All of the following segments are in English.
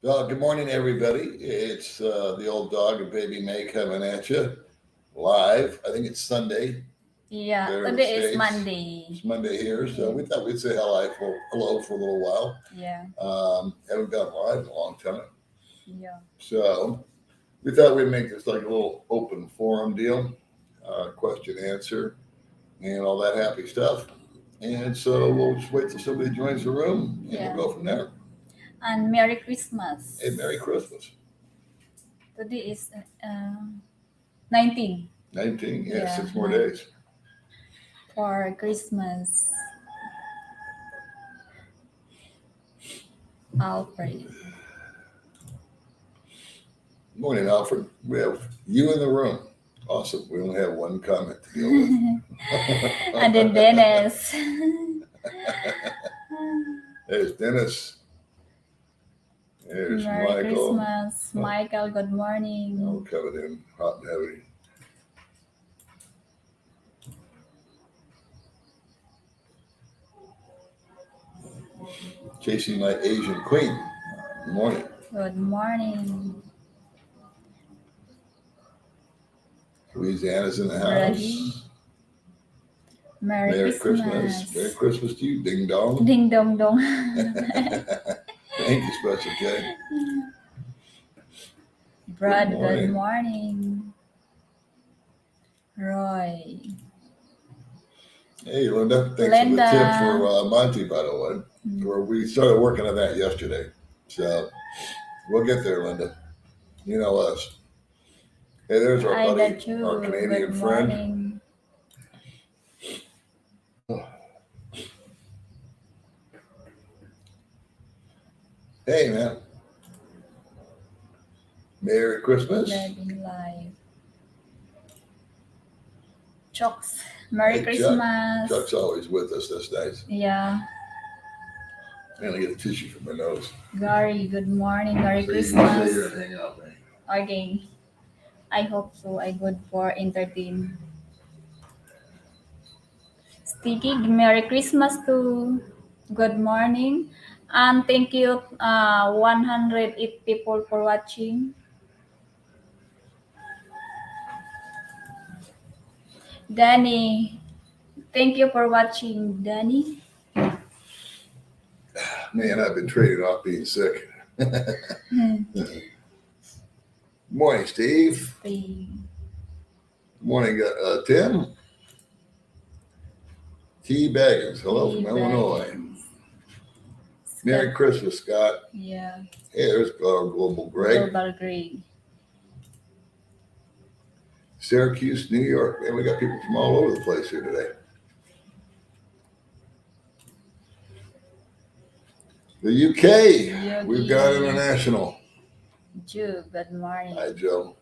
Well, good morning, everybody. It's the old Dog and Baby Mae coming at you live. I think it's Sunday Yeah, there in the today is States. Monday. It's Monday here, so we thought we'd say hello for a little while. Yeah, Haven't gone live in a long time. yeah. So we thought we'd make this like a little open forum deal, question answer, and all that happy stuff. And so we'll just wait till somebody joins the room and Yeah. we'll go from there. And Merry Christmas. Hey, Merry Christmas. Today is 19. 19, yeah, Yeah, 6 more days. For Christmas. I'll pray. Morning, Alfred. We have you in the room. Awesome. We only have one comment to deal with. And then Dennis. There's Dennis. There's Merry Michael. Christmas. Michael, good morning. Oh, coming in hot and heavy. Chasing my Asian queen. Good morning. Good morning. Louisiana's in the house. Ready? Merry Christmas. Merry Christmas to you, ding dong. Ding dong dong. Thank you, Special K. Brad, good morning. Roy. Hey, Linda. Thanks for the tip for Monty, by the way. Where we started working on that yesterday. So we'll get there, Linda. You know us. Hey, there's our buddy, our Canadian friend. Hey, man. Merry Christmas. Live. Chucks. Merry Christmas. Chuck's always with us. That's nice. Yeah. I'm going to get a tissue from my nose. Gary, good morning. Merry Christmas. Okay. I hope so. I good for entertain. Sticky, Merry Christmas to good morning. And thank you 108 people for watching. Danny, thank you for watching, Danny. Man, I've been trading off being sick. Morning, Steve. Morning, Tim. T. Baggins. Hello from Illinois. Merry Christmas, Scott. Yeah. Hey, there's Global Greg. Global Greg. Syracuse, New York. Man, we got people from all over the place here today. The UK. We've got international. Joe, good morning. Hi, Joe.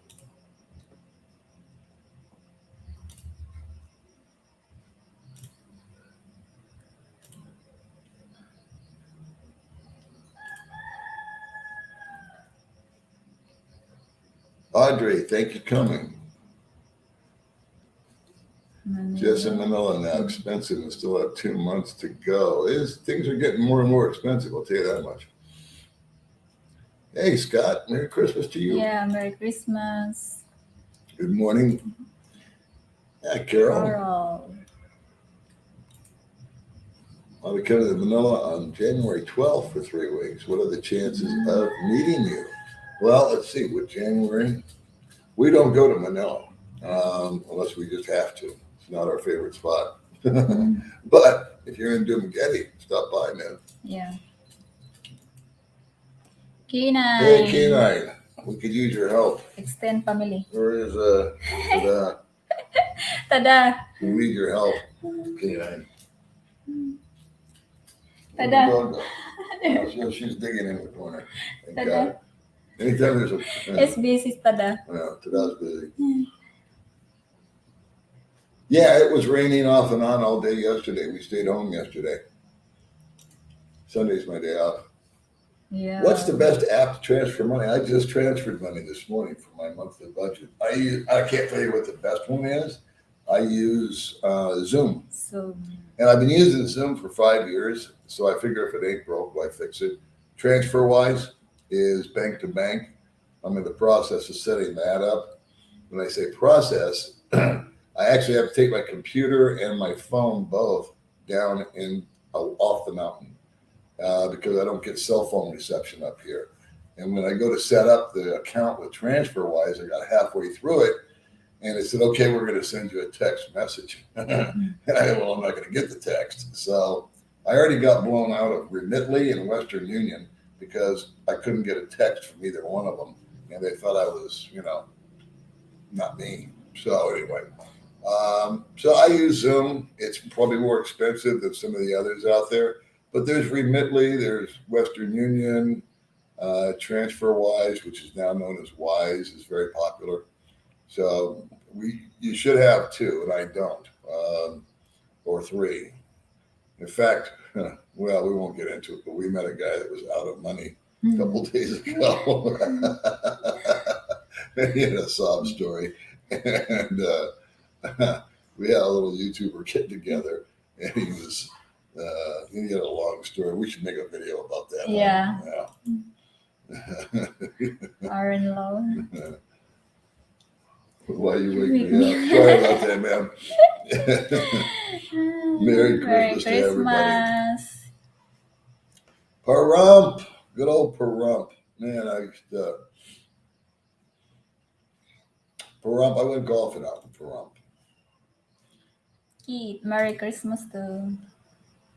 Audrey, thank you for coming. Just in Manila now, expensive and still have 2 months to go. Things are getting more and more expensive, I'll tell you that much. Hey, Scott, Merry Christmas to you. Yeah, Merry Christmas. Good morning. Yeah, Carol. I'll be coming to Manila on January 12th for 3 weeks. What are the chances of meeting you? Well, let's see, with January, we don't go to Manila unless we just have to. It's not our favorite spot. But if you're in Dumaguete, stop by, man. Yeah. K9. Hey, K9, we could use your help. Extend family. Where is Tada? Tada. We need your help, K9. Tada. Oh, she's digging in the corner. Tada. Anytime there's a... It's busy, Tada. No, Tada's busy. Yeah, it was raining off and on all day yesterday. We stayed home yesterday. Sunday's my day off. Yeah. What's the best app to transfer money? I just transferred money this morning for my monthly budget. I can't tell you what the best one is. I use Zoom. And I've been using Zoom for 5 years, so I figure if it ain't broke, why fix it? Transfer-wise, is bank to bank. I'm in the process of setting that up. When I say process, I actually have to take my computer and my phone both down in off the mountain because I don't get cell phone reception up here. And when I go to set up the account with TransferWise, I got halfway through it, and it said, "Okay, we're going to send you a text message." And well, I'm not going to get the text, so I already got blown out of Remitly and Western Union because I couldn't get a text from either one of them, and they thought I was, not me. So anyway, so I use Zoom. It's probably more expensive than some of the others out there, but there's Remitly, there's Western Union, TransferWise, which is now known as Wise, is very popular. So you should have two, and I don't, or three. In fact, well, we won't get into it, but we met a guy that was out of money a couple days ago. He had a sob story, and we had a little YouTuber get together, and he had a long story. We should make a video about that. Yeah. Yeah. Our in-law. Why you wake me up? Sorry about that, ma'am. Merry Christmas to everybody. Pahrump. Good old Pahrump. Man, Pahrump, I went golfing out in Pahrump. Keith, Merry Christmas too.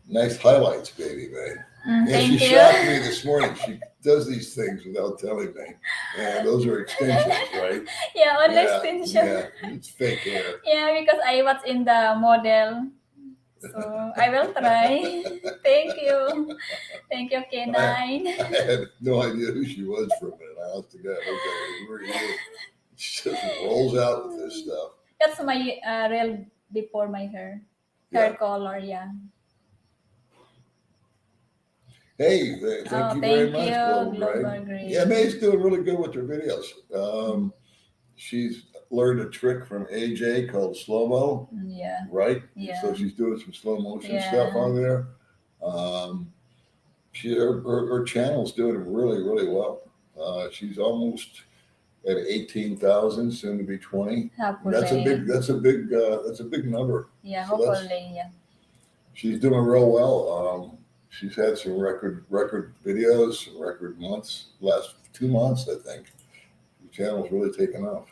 Nice highlights, baby, man. Thank she you. shocked me this morning. She does these things without telling me. And those are extensions, right? Yeah, on extension. Yeah, it's fake hair. Yeah, because I was in the model. So I will try. Thank you. Thank you, K9. I had no idea who she was for a minute. I asked the guy, okay, who are you? She just rolls out with this stuff. That's my real before my hair. Hair color, yeah. Hey, thank you very much, Globe Ray. Yeah, May's doing really good with her videos. She's learned a trick from AJ called slow-mo. Yeah. Right? Yeah. So she's doing some slow motion stuff on there. Her channel's doing really, really well. She's almost at 18,000, soon to be 20. Hopefully. That's a big number. Yeah, so hopefully, yeah. She's doing real well. She's had some record videos, some record months, last 2 months, I think. The channel's really taken off.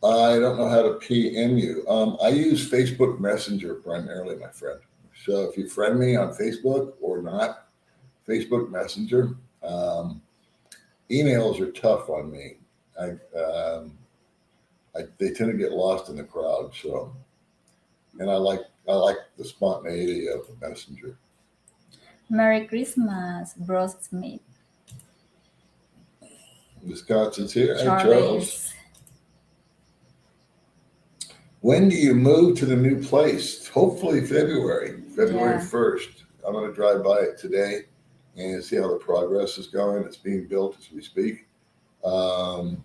I don't know how to PM you. I use Facebook Messenger primarily, my friend. So if you friend me on Facebook or not, Facebook Messenger. Emails are tough on me. They tend to get lost in the crowd. So, and I like the spontaneity of the Messenger. Merry Christmas, Bros Smith. Wisconsin's here. Charles. Hey, Charles. When do you move to the new place? Hopefully February 1st. I'm going to drive by it today and see how the progress is going. It's being built as we speak. So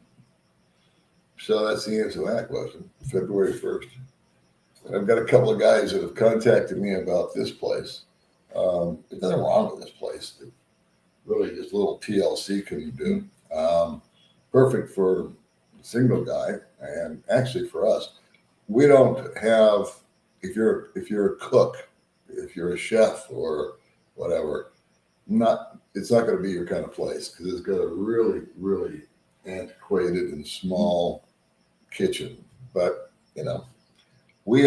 that's the answer to that question. February 1st. And I've got a couple of guys that have contacted me about this place. There's nothing wrong with this place. It really just a little TLC can do. Perfect for a single guy and actually for us. We don't have, if you're a cook, if you're a chef or whatever, it's not going to be your kind of place because it's got a really, really antiquated and small kitchen. But we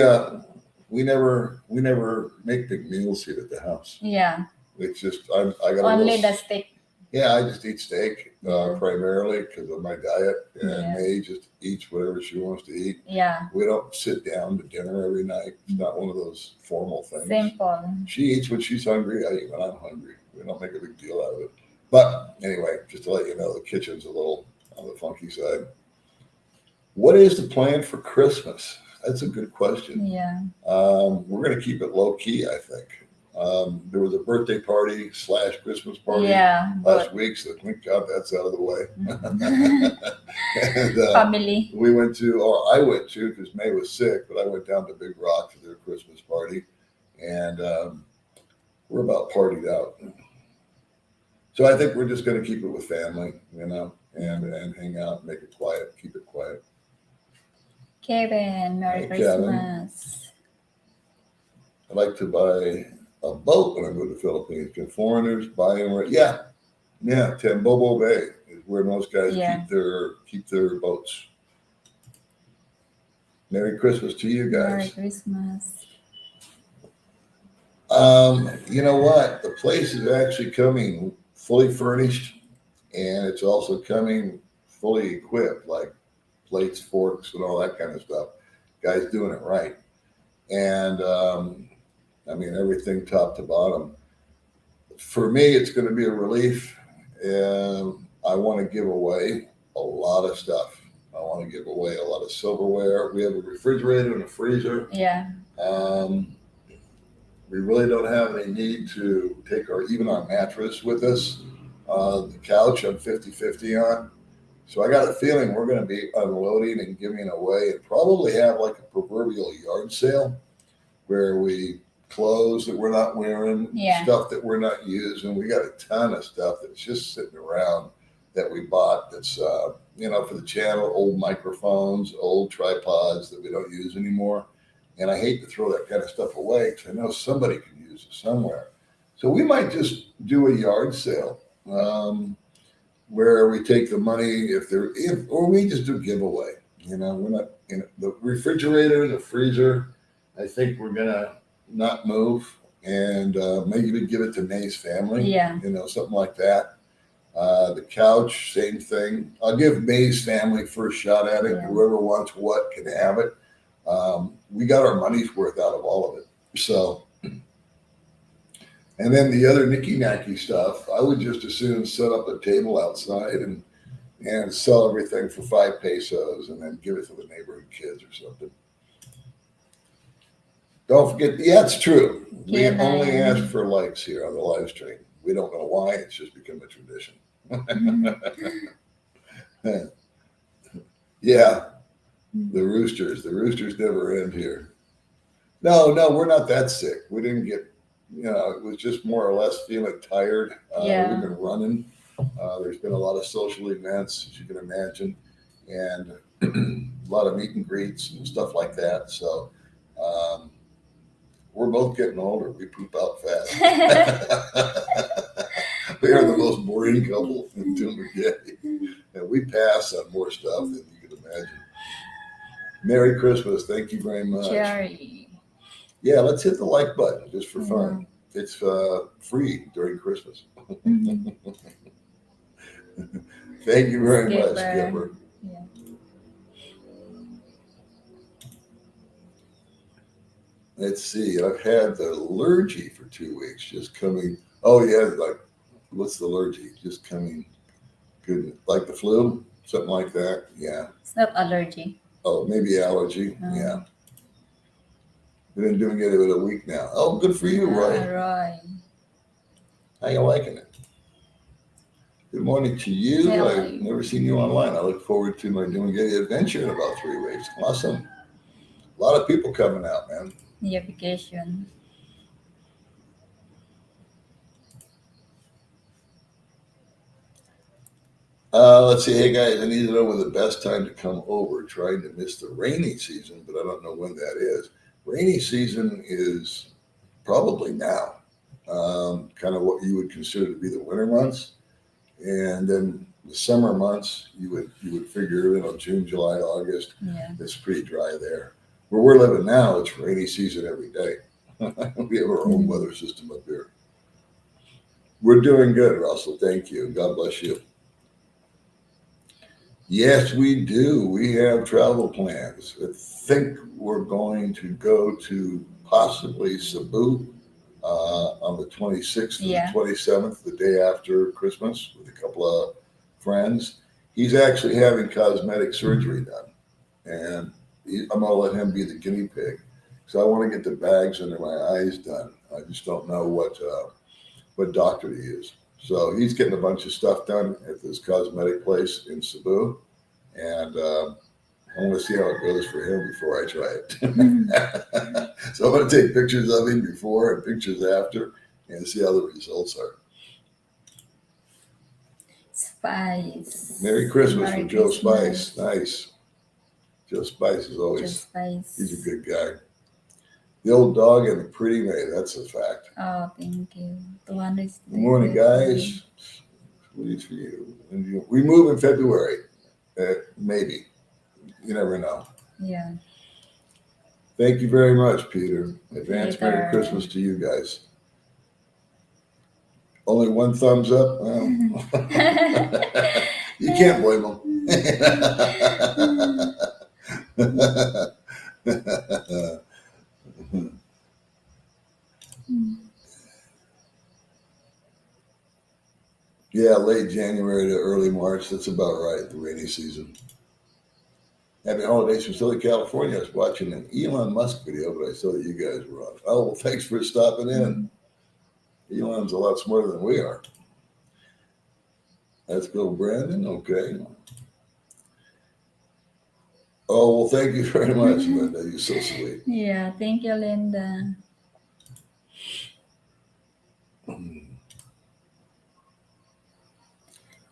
never make big meals here at the house. Yeah. It's just I got only the steak. Yeah, I just eat steak primarily because of my diet, and May just eats whatever she wants to eat. Yeah. We don't sit down to dinner every night. It's not one of those formal things. Simple. She eats when she's hungry. I eat when I'm hungry. We don't make a big deal out of it. But anyway, just to let you know, the kitchen's a little on the funky side. What is the plan for Christmas? That's a good question. Yeah. We're going to keep it low key, I think. There was a birthday party / Christmas party last week, so thank God that's out of the way. And, family. I went to, because May was sick, but I went down to Big Rock for their Christmas party, and we're about partied out. So I think we're just going to keep it with family, and hang out, make it quiet, keep it quiet. Kevin, Merry Hey, Kevin. Christmas. I'd like to buy a boat when I go to the Philippines. Can foreigners buy and rent? Yeah. Tambobo Bay is where most guys keep their boats. Merry Christmas to you Merry guys. Christmas. You know what? The place is actually coming fully furnished, and it's also coming fully equipped, like plates, forks, and all that kind of stuff. Guys doing it right. And everything top to bottom. For me, it's going to be a relief. I want to give away a lot of stuff. I want to give away a lot of silverware. We have a refrigerator and a freezer. Yeah. We really don't have any need to take even our mattress with us. The couch I'm 50-50 on. So I got a feeling we're going to be unloading and giving away, and probably have like a proverbial yard sale where we clothes that we're not wearing, stuff that we're not using. We got a ton of stuff that's just sitting around that we bought that's, for the channel, old microphones, old tripods that we don't use anymore. And I hate to throw that kind of stuff away because I know somebody can use it somewhere. So we might just do a yard sale where we take the money or we just do giveaway. We're not the refrigerator and the freezer. I think we're gonna not move and maybe give it to May's family. Yeah. Something like that. The couch, same thing. I'll give May's family first shot at it. Yeah. Whoever wants what can have it. We got our money's worth out of all of it. So, and then the other nicky-nacky stuff, I would just as soon set up a table outside and sell everything for 5 pesos and then give it to the neighborhood kids or something. Don't forget, it's true. We only ask for likes here on the live stream. We don't know why. It's just become a tradition. Yeah. The roosters never end here. No, we're not that sick. We didn't get, it was just more or less feeling tired. We've been running. There's been a lot of social events, as you can imagine, and a lot of meet and greets and stuff like that. So we're both getting older. We poop out fast. We are the most boring couple in Dumbagay. And we pass on more stuff than you can imagine. Merry Christmas. Thank you very much. Jerry. Yeah, let's hit the like button just for fun. It's free during Christmas. Mm-hmm. Thank you very much, Skipper. Yeah. Let's see. I've had the allergy for 2 weeks, just coming. Oh, yeah. Like, what's the allergy? Just coming. Good. Like the flu? Something like that. Yeah. It's not allergy. Oh, maybe allergy. Yeah. We've been doing it in a week now. Oh, good for you, Roy. Roy. How you liking it? Good morning to you. Hello. I've never seen you online. I look forward to my Dumbagay adventure in about 3 weeks. Awesome. A lot of people coming out, man. Yeah, vacation. Let's see. Hey, guys, I need to know when the best time to come over. Trying to miss the rainy season, but I don't know when that is. Rainy season is probably now, kind of what you would consider to be the winter months. And then the summer months, you would figure, June, July, August. Yeah. It's pretty dry there. Where we're living now, it's rainy season every day. We have our own weather system up here. We're doing good, Russell. Thank you. God bless you. Yes, we do. We have travel plans. I think we're going to go to possibly Cebu on the 26th and the 27th, the day after Christmas, with a couple of friends. He's actually having cosmetic surgery done, and I'm going to let him be the guinea pig. So I want to get the bags under my eyes done. I just don't know what doctor he is. So he's getting a bunch of stuff done at this cosmetic place in Cebu, and I want to see how it goes for him before I try it. So I'm going to take pictures of him before and pictures after and see how the results are. Spice. Merry Christmas Merry from Joe Christmas. Spice. Nice. Joe Spice is Joe always, Spice. he's a good guy. The old dog and the pretty May, that's a fact. Oh, thank you. 200. Good morning, guys. Sweet for you. We move in February. Maybe. You never know. Yeah. Thank you very much, Peter. Advance Peter. Merry Christmas to you guys. Only one thumbs up? Well, you can't blame them. Yeah, late January to early March. That's about right, the rainy season. Happy holidays from Southern California. I was watching an Elon Musk video, but I saw that you guys were on. Oh, well, thanks for stopping in. Elon's a lot smarter than we are. Let's go, Brandon. Okay. Oh, well, thank you very much, Linda. You're so sweet. Yeah, thank you, Linda.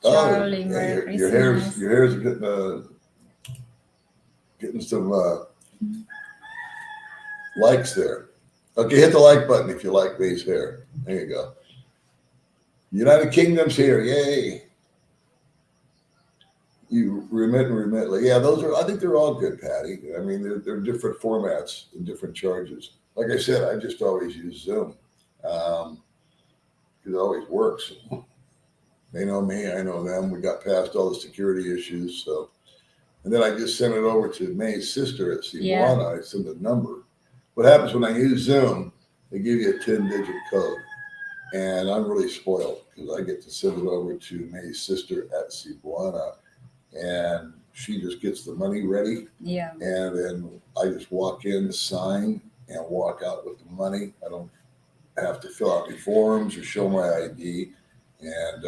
Charlie, Merry your Christmas. hair's getting some likes there. Okay, hit the like button if you like Mae's hair. There you go. United Kingdom's here, yay! You remit and remitly. Yeah, those are. I think they're all good, Patty. I mean, they're different formats and different charges. Like I said, I just always use Zoom because it always works. They know me, I know them. We got past all the security issues, so. And then I just sent it over to Mae's sister at Cebuana. Yeah. I sent the number. What happens when I use Zoom? They give you a 10-digit code, and I'm really spoiled because I get to send it over to Mae's sister at Cebuana, and she just gets the money ready. Yeah. And then I just walk in, sign, and walk out with the money. I don't have to fill out any forms or show my ID. And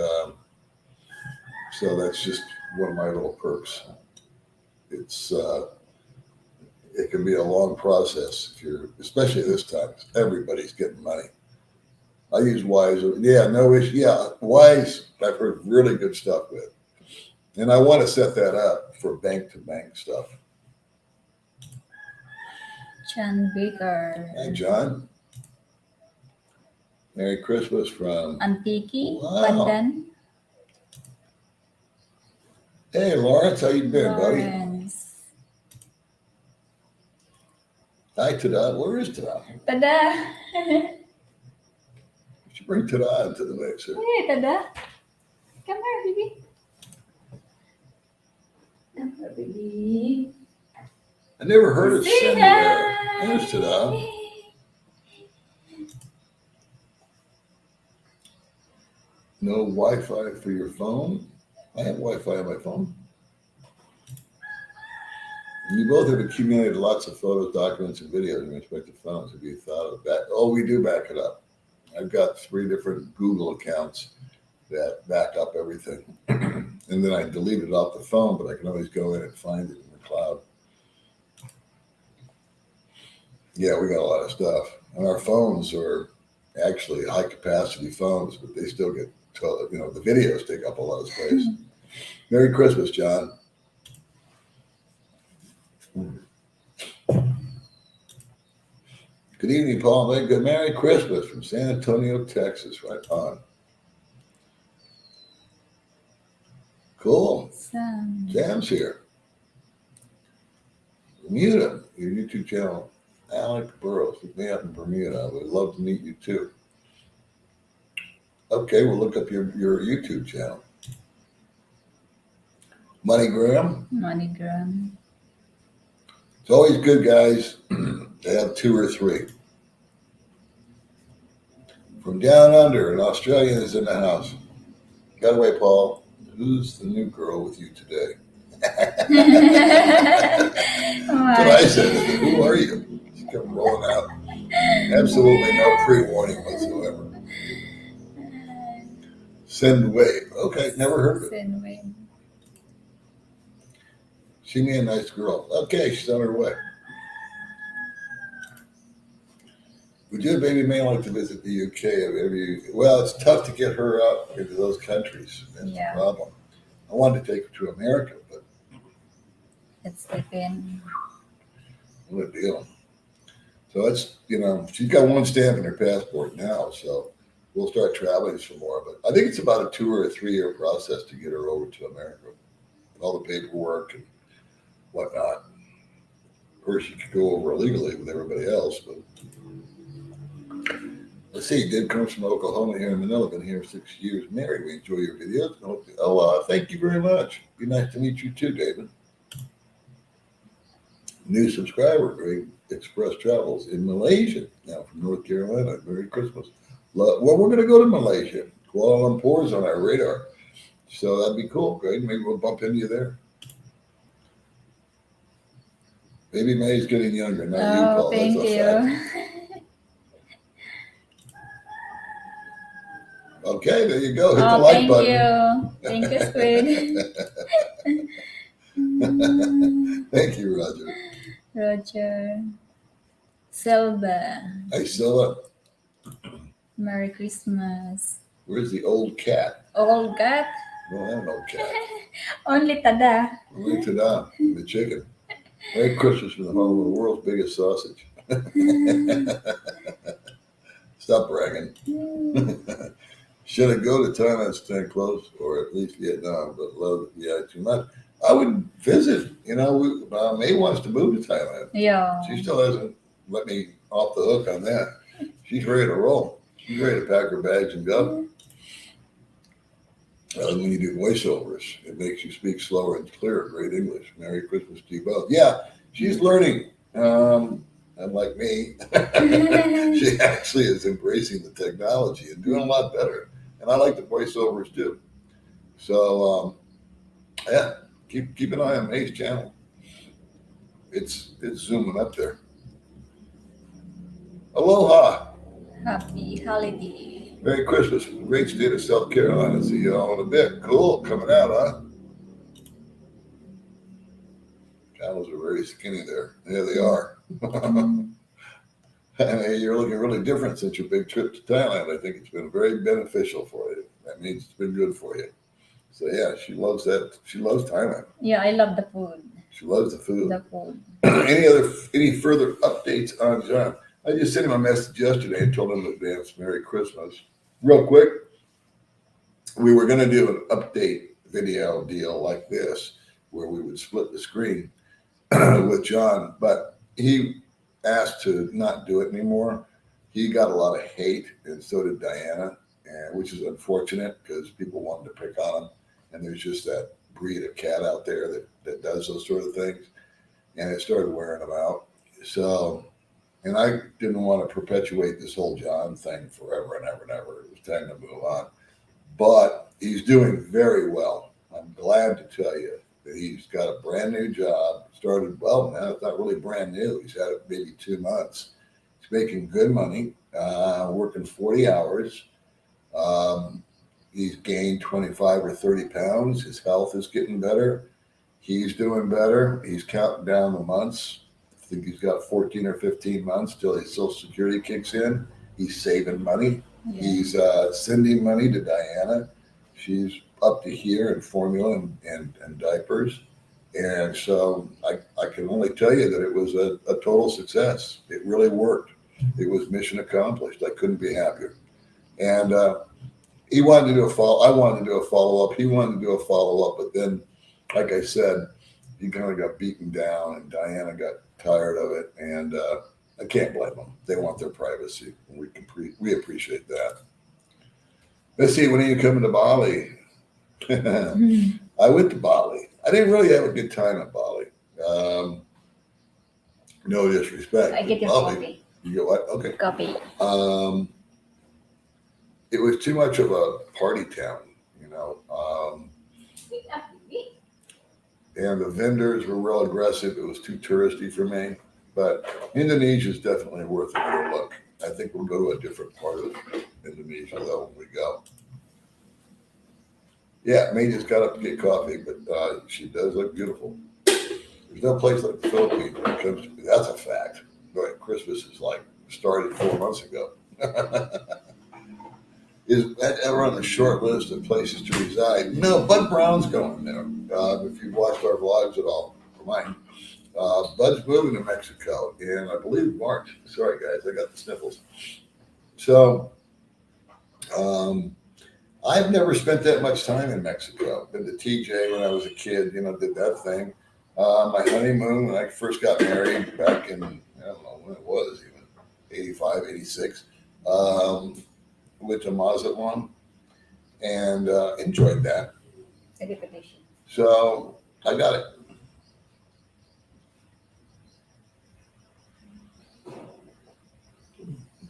so that's just one of my little perks. It's it can be a long process if you're, especially this time. Everybody's getting money. I use Wise. Yeah, no issue. Yeah, Wise. I've heard really good stuff with, and I want to set that up for bank-to-bank stuff. John Baker. Hey, John. Merry Christmas from Antiki. Wow. Pandan. Hey, Lawrence. How you been, buddy? Lawrence. Hi, Tada. Where is Tada? Tada. You should bring Tada into the mix here. Hey, Tada. Come here, baby. Come here, baby. I never heard of Say Send There. There's Tada. No Wi-Fi for your phone? I have Wi-Fi on my phone. You both have accumulated lots of photos, documents, and videos in respective phones. Have you thought of that? Oh, we do back it up. I've got 3 different Google accounts that back up everything. And then I delete it off the phone, but I can always go in and find it in the cloud. Yeah, we got a lot of stuff. And our phones are actually high capacity phones, but they still get, the videos take up a lot of space. Merry Christmas, John. Good evening, Paul. Good Merry Christmas from San Antonio, Texas. Right on. Cool. Sam's here. Bermuda, your YouTube channel. Alec Burrows, with me out in Bermuda. I would love to meet you too. Okay, we'll look up your YouTube channel. MoneyGram. MoneyGram. It's always good, guys, to have 2 or 3. From down under, an Australian is in the house. Got away, Paul. Who's the new girl with you today? That's what I said. Who are you? She kept rolling out. Absolutely no pre-warning whatsoever. Send wave. Okay, never heard of it. Send wave. She me a nice girl. Okay, she's on her way. Would you, Baby Mae, like to visit the UK? Well, it's tough to get her out into those countries. That's the problem. I wanted to take her to America, but It's taken. what a deal. So it's, she's got one stamp in her passport now, so we'll start traveling some more. But I think it's about a 2 or 3 year process to get her over to America. All the paperwork and whatnot. Of course, you could go over illegally with everybody else, but let's see. Dave comes from Oklahoma here in Manila. Been here 6 years. Mary, we enjoy your videos. Thank you very much. Be nice to meet you too, David. New subscriber, Greg Express Travels in Malaysia. Now from North Carolina. Merry Christmas. Well, we're going to go to Malaysia. Kuala Lumpur is on our radar. So that'd be cool, Greg. Maybe we'll bump into you there. Baby Mae's getting younger, not you, Paul. Thank That's a you. fact. Okay, there you go. Hit the like button. Thank you, Squid. Thank you, Roger. Roger. Silva. Hey, Scylla. Merry Christmas. Where's the old cat? Old cat? No, I don't know cat. Only Tada. Only Tada, the chicken. Merry Christmas from the home of the world's biggest sausage. Stop bragging. Should I go to Thailand, stand close, or at least Vietnam, but love the too much? I would visit. May wants to move to Thailand. Yeah. She still hasn't let me off the hook on that. She's ready to roll. She's ready to pack her bags and go. When you do voiceovers, it makes you speak slower and clearer. Great English. Merry Christmas to you both. Yeah, she's learning. Unlike me, she actually is embracing the technology and doing a lot better. And I like the voiceovers too. So yeah, keep an eye on May's channel. It's zooming up there. Aloha. Happy holiday. Merry Christmas. Great state of South Carolina. See you all in a bit. Cool. Coming out, huh? Camels are very skinny there. There they are. You're looking really different since your big trip to Thailand. I think it's been very beneficial for you. That means it's been good for you. So yeah, she loves that. She loves Thailand. Yeah, I love the food. She loves the food. The food. Any further updates on John? I just sent him a message yesterday and told him in advance Merry Christmas. Real quick, we were going to do an update video deal like this, where we would split the screen with John, but he asked to not do it anymore. He got a lot of hate, and so did Diana, which is unfortunate because people wanted to pick on him, and there's just that breed of cat out there that does those sort of things, and it started wearing him out. So, and I didn't want to perpetuate this whole John thing forever and ever and ever. It was time to move on. But he's doing very well. I'm glad to tell you that he's got a brand new job. Started, well, now it's not really brand new. He's had it maybe 2 months. He's making good money, working 40 hours. He's gained 25 or 30 pounds. His health is getting better. He's doing better. He's counting down the months. I think he's got 14 or 15 months till his Social Security kicks in. He's saving money. Yeah. He's sending money to Diana. She's up to here in formula and diapers. And so I can only tell you that it was a total success. It really worked. It was mission accomplished. I couldn't be happier. And he wanted to do a follow. I wanted to do a follow-up. He wanted to do a follow-up. But then, like I said, he kind of got beaten down, and Diana got tired of it. And I can't blame them. They want their privacy. We appreciate that. Let's see, when are you coming to Bali? I went to Bali. I didn't really have a good time at Bali. No disrespect. I get your Bali, coffee. You get what? Okay. Coffee. It was too much of a party town, you know. And the vendors were real aggressive. It was too touristy for me. But Indonesia is definitely worth a look. I think we'll go to a different part of Indonesia, though, when we go. Yeah, May just got up to get coffee, but she does look beautiful. There's no place like the Philippines when it comes to, that's a fact. But Christmas is like started 4 months ago. Is that ever on the short list of places to reside? No, Bud Brown's going there. If you've watched our vlogs at all, or mine, Bud's moving to Mexico in, I believe, March. Sorry, guys, I got the sniffles. So, I've never spent that much time in Mexico. Been to TJ when I was a kid, did that thing. My honeymoon when I first got married back in, I don't know when it was, even 85, 86. Went to Mazatlan and enjoyed that. So I got it.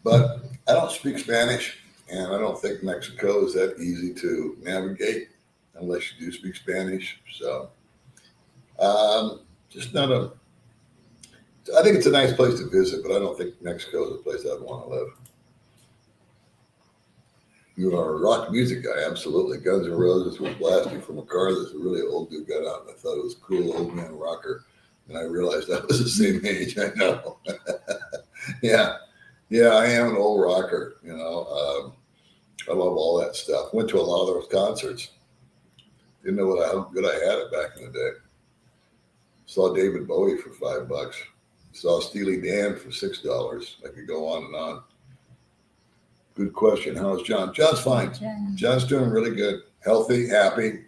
But I don't speak Spanish, and I don't think Mexico is that easy to navigate unless you do speak Spanish. So just not a. I think it's a nice place to visit, but I don't think Mexico is a place I'd want to live. You are a rock music guy, absolutely. Guns N' Roses was blasting from a car. There's a really old dude got out, and I thought it was a cool old man rocker. And I realized I was the same age. I know. Yeah, I am an old rocker. I love all that stuff. Went to a lot of those concerts. Didn't know how good I had it back in the day. Saw David Bowie for $5. Saw Steely Dan for $6. I could go on and on. Good question. How's John? John's fine. John's doing really good. Healthy, happy,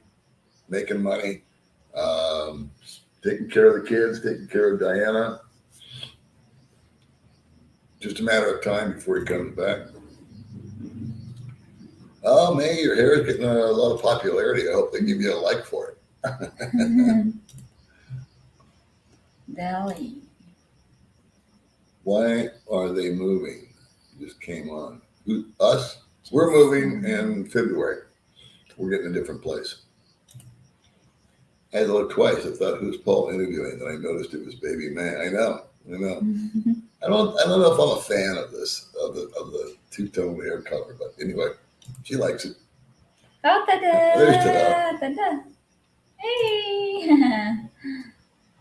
making money, taking care of the kids, taking care of Diana. Just a matter of time before he comes back. Oh, May, your hair is getting a lot of popularity. I hope they give you a like for it. Delhi. Why are they moving? Just came on. Us? We're moving in February. We're getting a different place. I had to look twice. I thought, who's Paul interviewing? Then I noticed it was Baby Mae. I know. I don't know if I'm a fan of this, of the two-tone hair color, but anyway, she likes it. Oh, tada! There's Tada. Tada. Hey!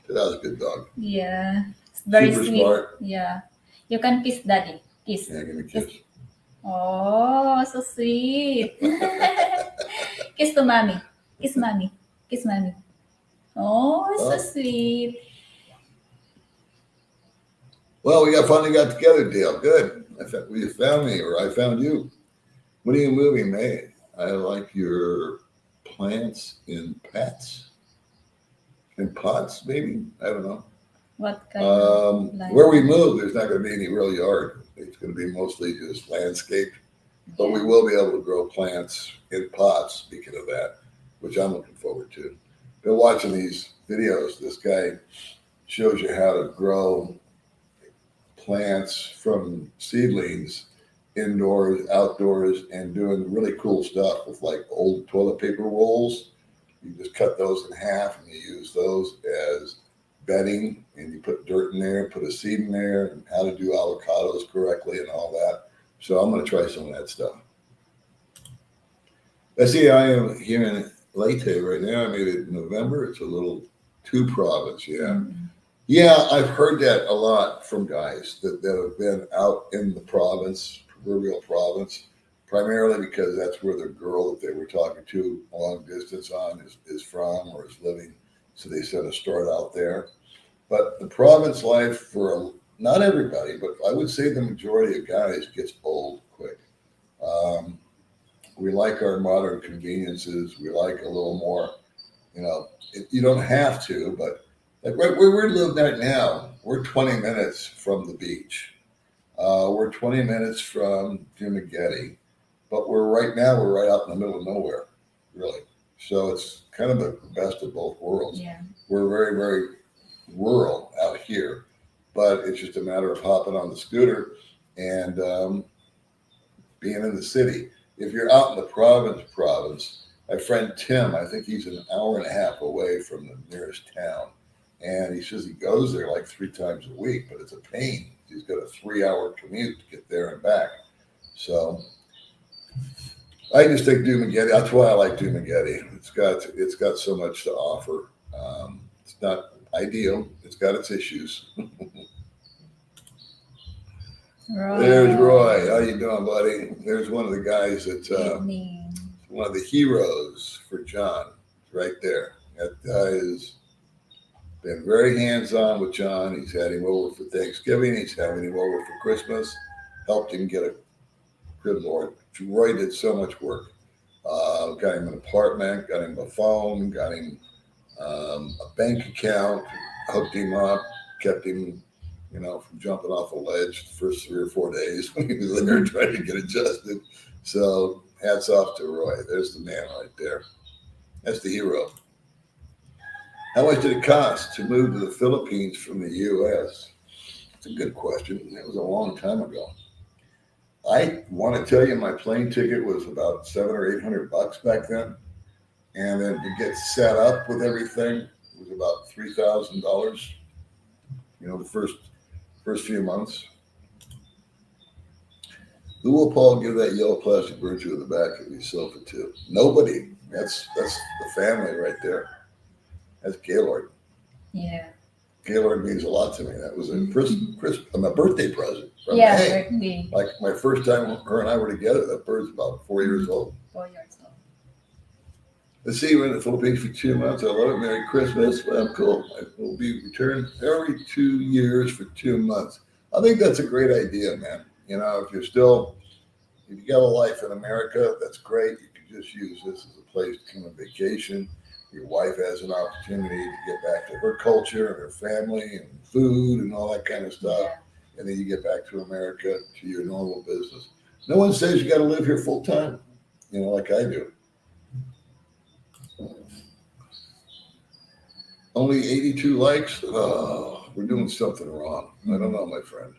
Tada's a good dog. Yeah. It's very Super sweet. smart. Yeah. You can kiss daddy. Kiss. Yeah, give me a kiss. Oh, so sweet. Kiss to mommy. Kiss mommy. Kiss mommy. Oh, so sweet. Well, we finally got together, Dale. Good. You found me, or I found you. When are you moving, May? I like your plants in pots. In pots, maybe? I don't know. What kind of plant? Where we move, there's not going to be any real yard. It's going to be mostly just landscape. But we will be able to grow plants in pots, speaking of that, which I'm looking forward to. Been watching these videos. This guy shows you how to grow plants from seedlings indoors, outdoors, and doing really cool stuff with like old toilet paper rolls. You just cut those in half and you use those as bedding, and you put dirt in there, put a seed in there, and how to do avocados correctly and all that. So I'm going to try some of that stuff. I see I am here in Leyte right now. I made it in November. It's a little two province, yeah. Mm-hmm. Yeah, I've heard that a lot from guys that have been out in the province, proverbial province, primarily because that's where the girl that they were talking to long distance on is from or is living. So they sort of start out there. But the province life for not everybody, but I would say the majority of guys gets old quick. We like our modern conveniences. We like a little more, you don't have to, but like right where we're living right now, we're 20 minutes from the beach. We're 20 minutes from Dumagetti, but we're right out in the middle of nowhere, really. So it's kind of the best of both worlds. Yeah. We're very, very rural out here, but it's just a matter of hopping on the scooter and being in the city. If you're out in the province, my friend Tim, I think he's an hour and a half away from the nearest town. And he says he goes there like 3 times a week, but it's a pain. He's got a 3-hour commute to get there and back. So I just think Dumagetti. That's why I like Dumagetti. It's got so much to offer. It's not ideal. It's got its issues. There's Roy. Roy. How you doing, buddy? There's one of the guys that's Evening. one of the heroes for John, right there. That guy has been very hands-on with John. He's had him over for Thanksgiving. He's having him over for Christmas. Helped him get a good Lord. Roy did so much work. Got him an apartment, got him a phone, got him a bank account, hooked him up, kept him, from jumping off a ledge the first 3 or 4 days when he was there trying to get adjusted. So hats off to Roy. There's the man right there. That's the hero. How much did it cost to move to the Philippines from the U.S.? It's a good question. It was a long time ago. I want to tell you my plane ticket was about $700 or $800 back then. And then to get set up with everything was about $3,000, the first few months. Who will Paul give that yellow plastic virtue in the back of his sofa to? Nobody. That's the family right there. That's Gaylord. Yeah. Gaylord means a lot to me. That was a my birthday present. From Yeah, May. birthday. Like my first time her and I were together. That bird's about 4 years old. 4 years old. Let's see, we're in the Philippines for 2 months. I love it. Merry Christmas. Well, cool. I will be returned every 2 years for 2 months. I think that's a great idea, man. If you got a life in America, that's great. You can just use this as a place to come on vacation. Your wife has an opportunity to get back to her culture and her family and food and all that kind of stuff. Yeah. And then you get back to America, to your normal business. No one says you got to live here full time, like I do. Only 82 likes? Oh, we're doing something wrong. I don't know, my friend.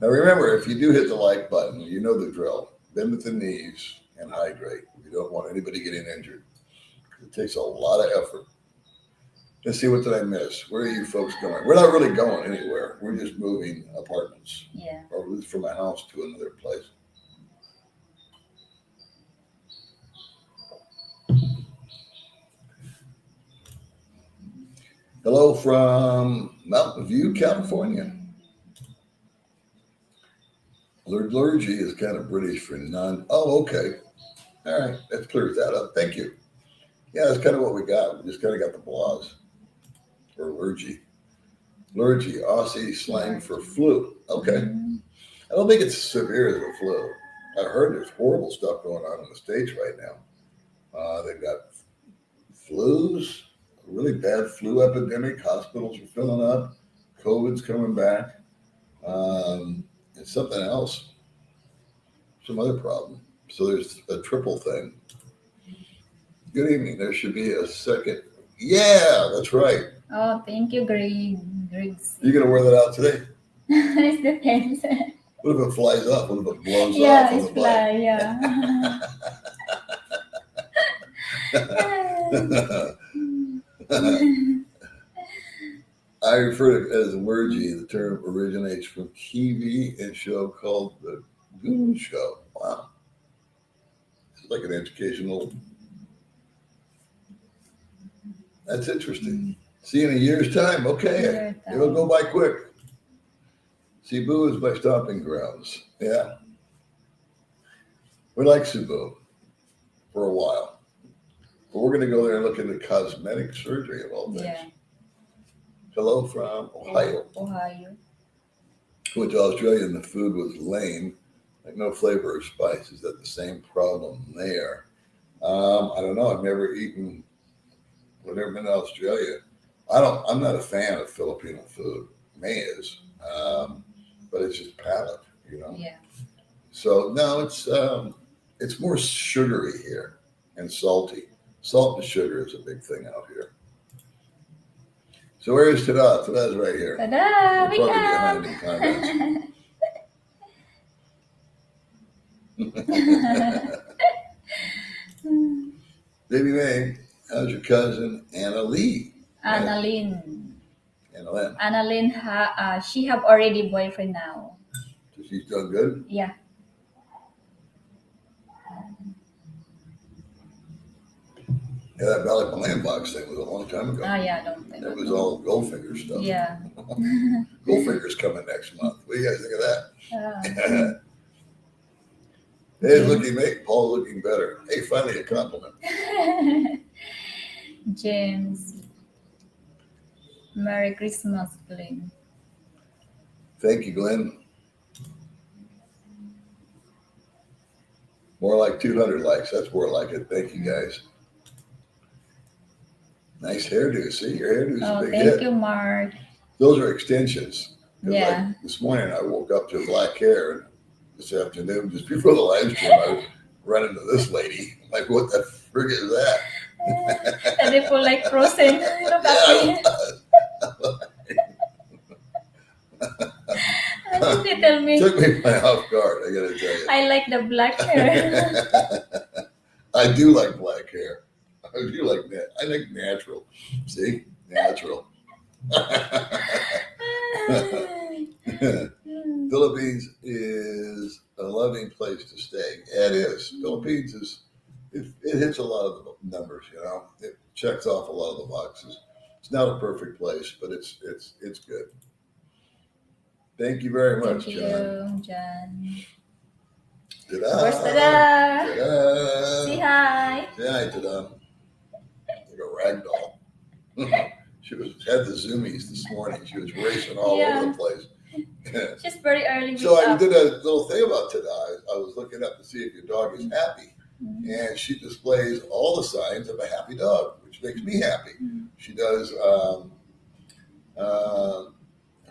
Now remember, if you do hit the like button, you know the drill. Bend at the knees and hydrate. We don't want anybody getting injured. It takes a lot of effort. Let's see, what did I miss? Where are you folks going? We're not really going anywhere. We're just moving apartments. Yeah. Or from a house to another place. Hello from Mountain View, California. Clergy is kind of British for none. Oh, okay. All right. That clears that up. Thank you. Yeah, that's kind of what we got. We just kind of got the blahs. Or allergy. Allergy, Aussie slang for flu. Okay. I don't think it's as severe as the flu. I heard there's horrible stuff going on in the States right now. They've got flus, a really bad flu epidemic. Hospitals are filling up. COVID's coming back. And something else. Some other problem. So there's a triple thing. Good evening. There should be a second. Yeah, that's right. Oh, thank you, Greg. You gonna wear that out today? It depends. What if it flies off? What if it blows Yeah, off on it's the fly. Yeah. I refer to it as allergy. The term originates from TV and show called The Goon Show. Wow. It's like an educational. That's interesting. See you in a year's time. Okay. It'll go by quick. Cebu is my stomping grounds. Yeah. We like Cebu for a while. But we're going to go there and look into cosmetic surgery of all things. Yeah. Hello from Ohio. Ohio. Went to Australia and the food was lame. Like no flavor or spice. Is that the same problem there? I don't know. I've never been to Australia. I'm not a fan of Filipino food. May is. But it's just palate, Yeah. So no, it's more sugary here and salty. Salt and sugar is a big thing out here. So where is Tada? Tada's right here. Tada! We're probably behind in comments. Baby Mae, how's your cousin Anna Lee? Annalyn. Annalyn. Annalyn, she have already boyfriend now. So she's done good? Yeah. Yeah, that Valley Land Box thing was a long time ago. Yeah, I don't think. That was all Goldfinger stuff. Yeah. Goldfinger's coming next month. What do you guys think of that? Hey, James. looking mate. Paul's looking better. Hey, finally a compliment. James. Merry Christmas, Glenn. Thank you, Glenn. More like 200 likes. That's more like it. Thank you, guys. Nice hairdo. See, your hairdo's a big hit. Thank you, Mark. Those are extensions. Yeah. Like this morning, I woke up to black hair. This afternoon, just before the live stream, I was running to this lady. I'm like, what the frig is that? And they feel like frozen. Look at me. They tell me. Took me by off guard, I gotta tell you. I like the black hair. I do like black hair. I do like that. I like natural. See? Natural. Philippines is a loving place to stay. It is. Philippines is, it hits a lot of the numbers, you know. It checks off a lot of the boxes. It's not a perfect place, but it's good. Thank you very much, Thank John. you, John. Ta-da. Where's ta-da? Ta-da. Say hi. Say hi, ta-da. Like a rag doll. She had the zoomies this morning. She was racing all over the place. She's very early. So I did a little thing about ta-da. I was looking up to see if your dog is happy. Mm-hmm. And she displays all the signs of a happy dog, which makes me happy. Mm-hmm. She does,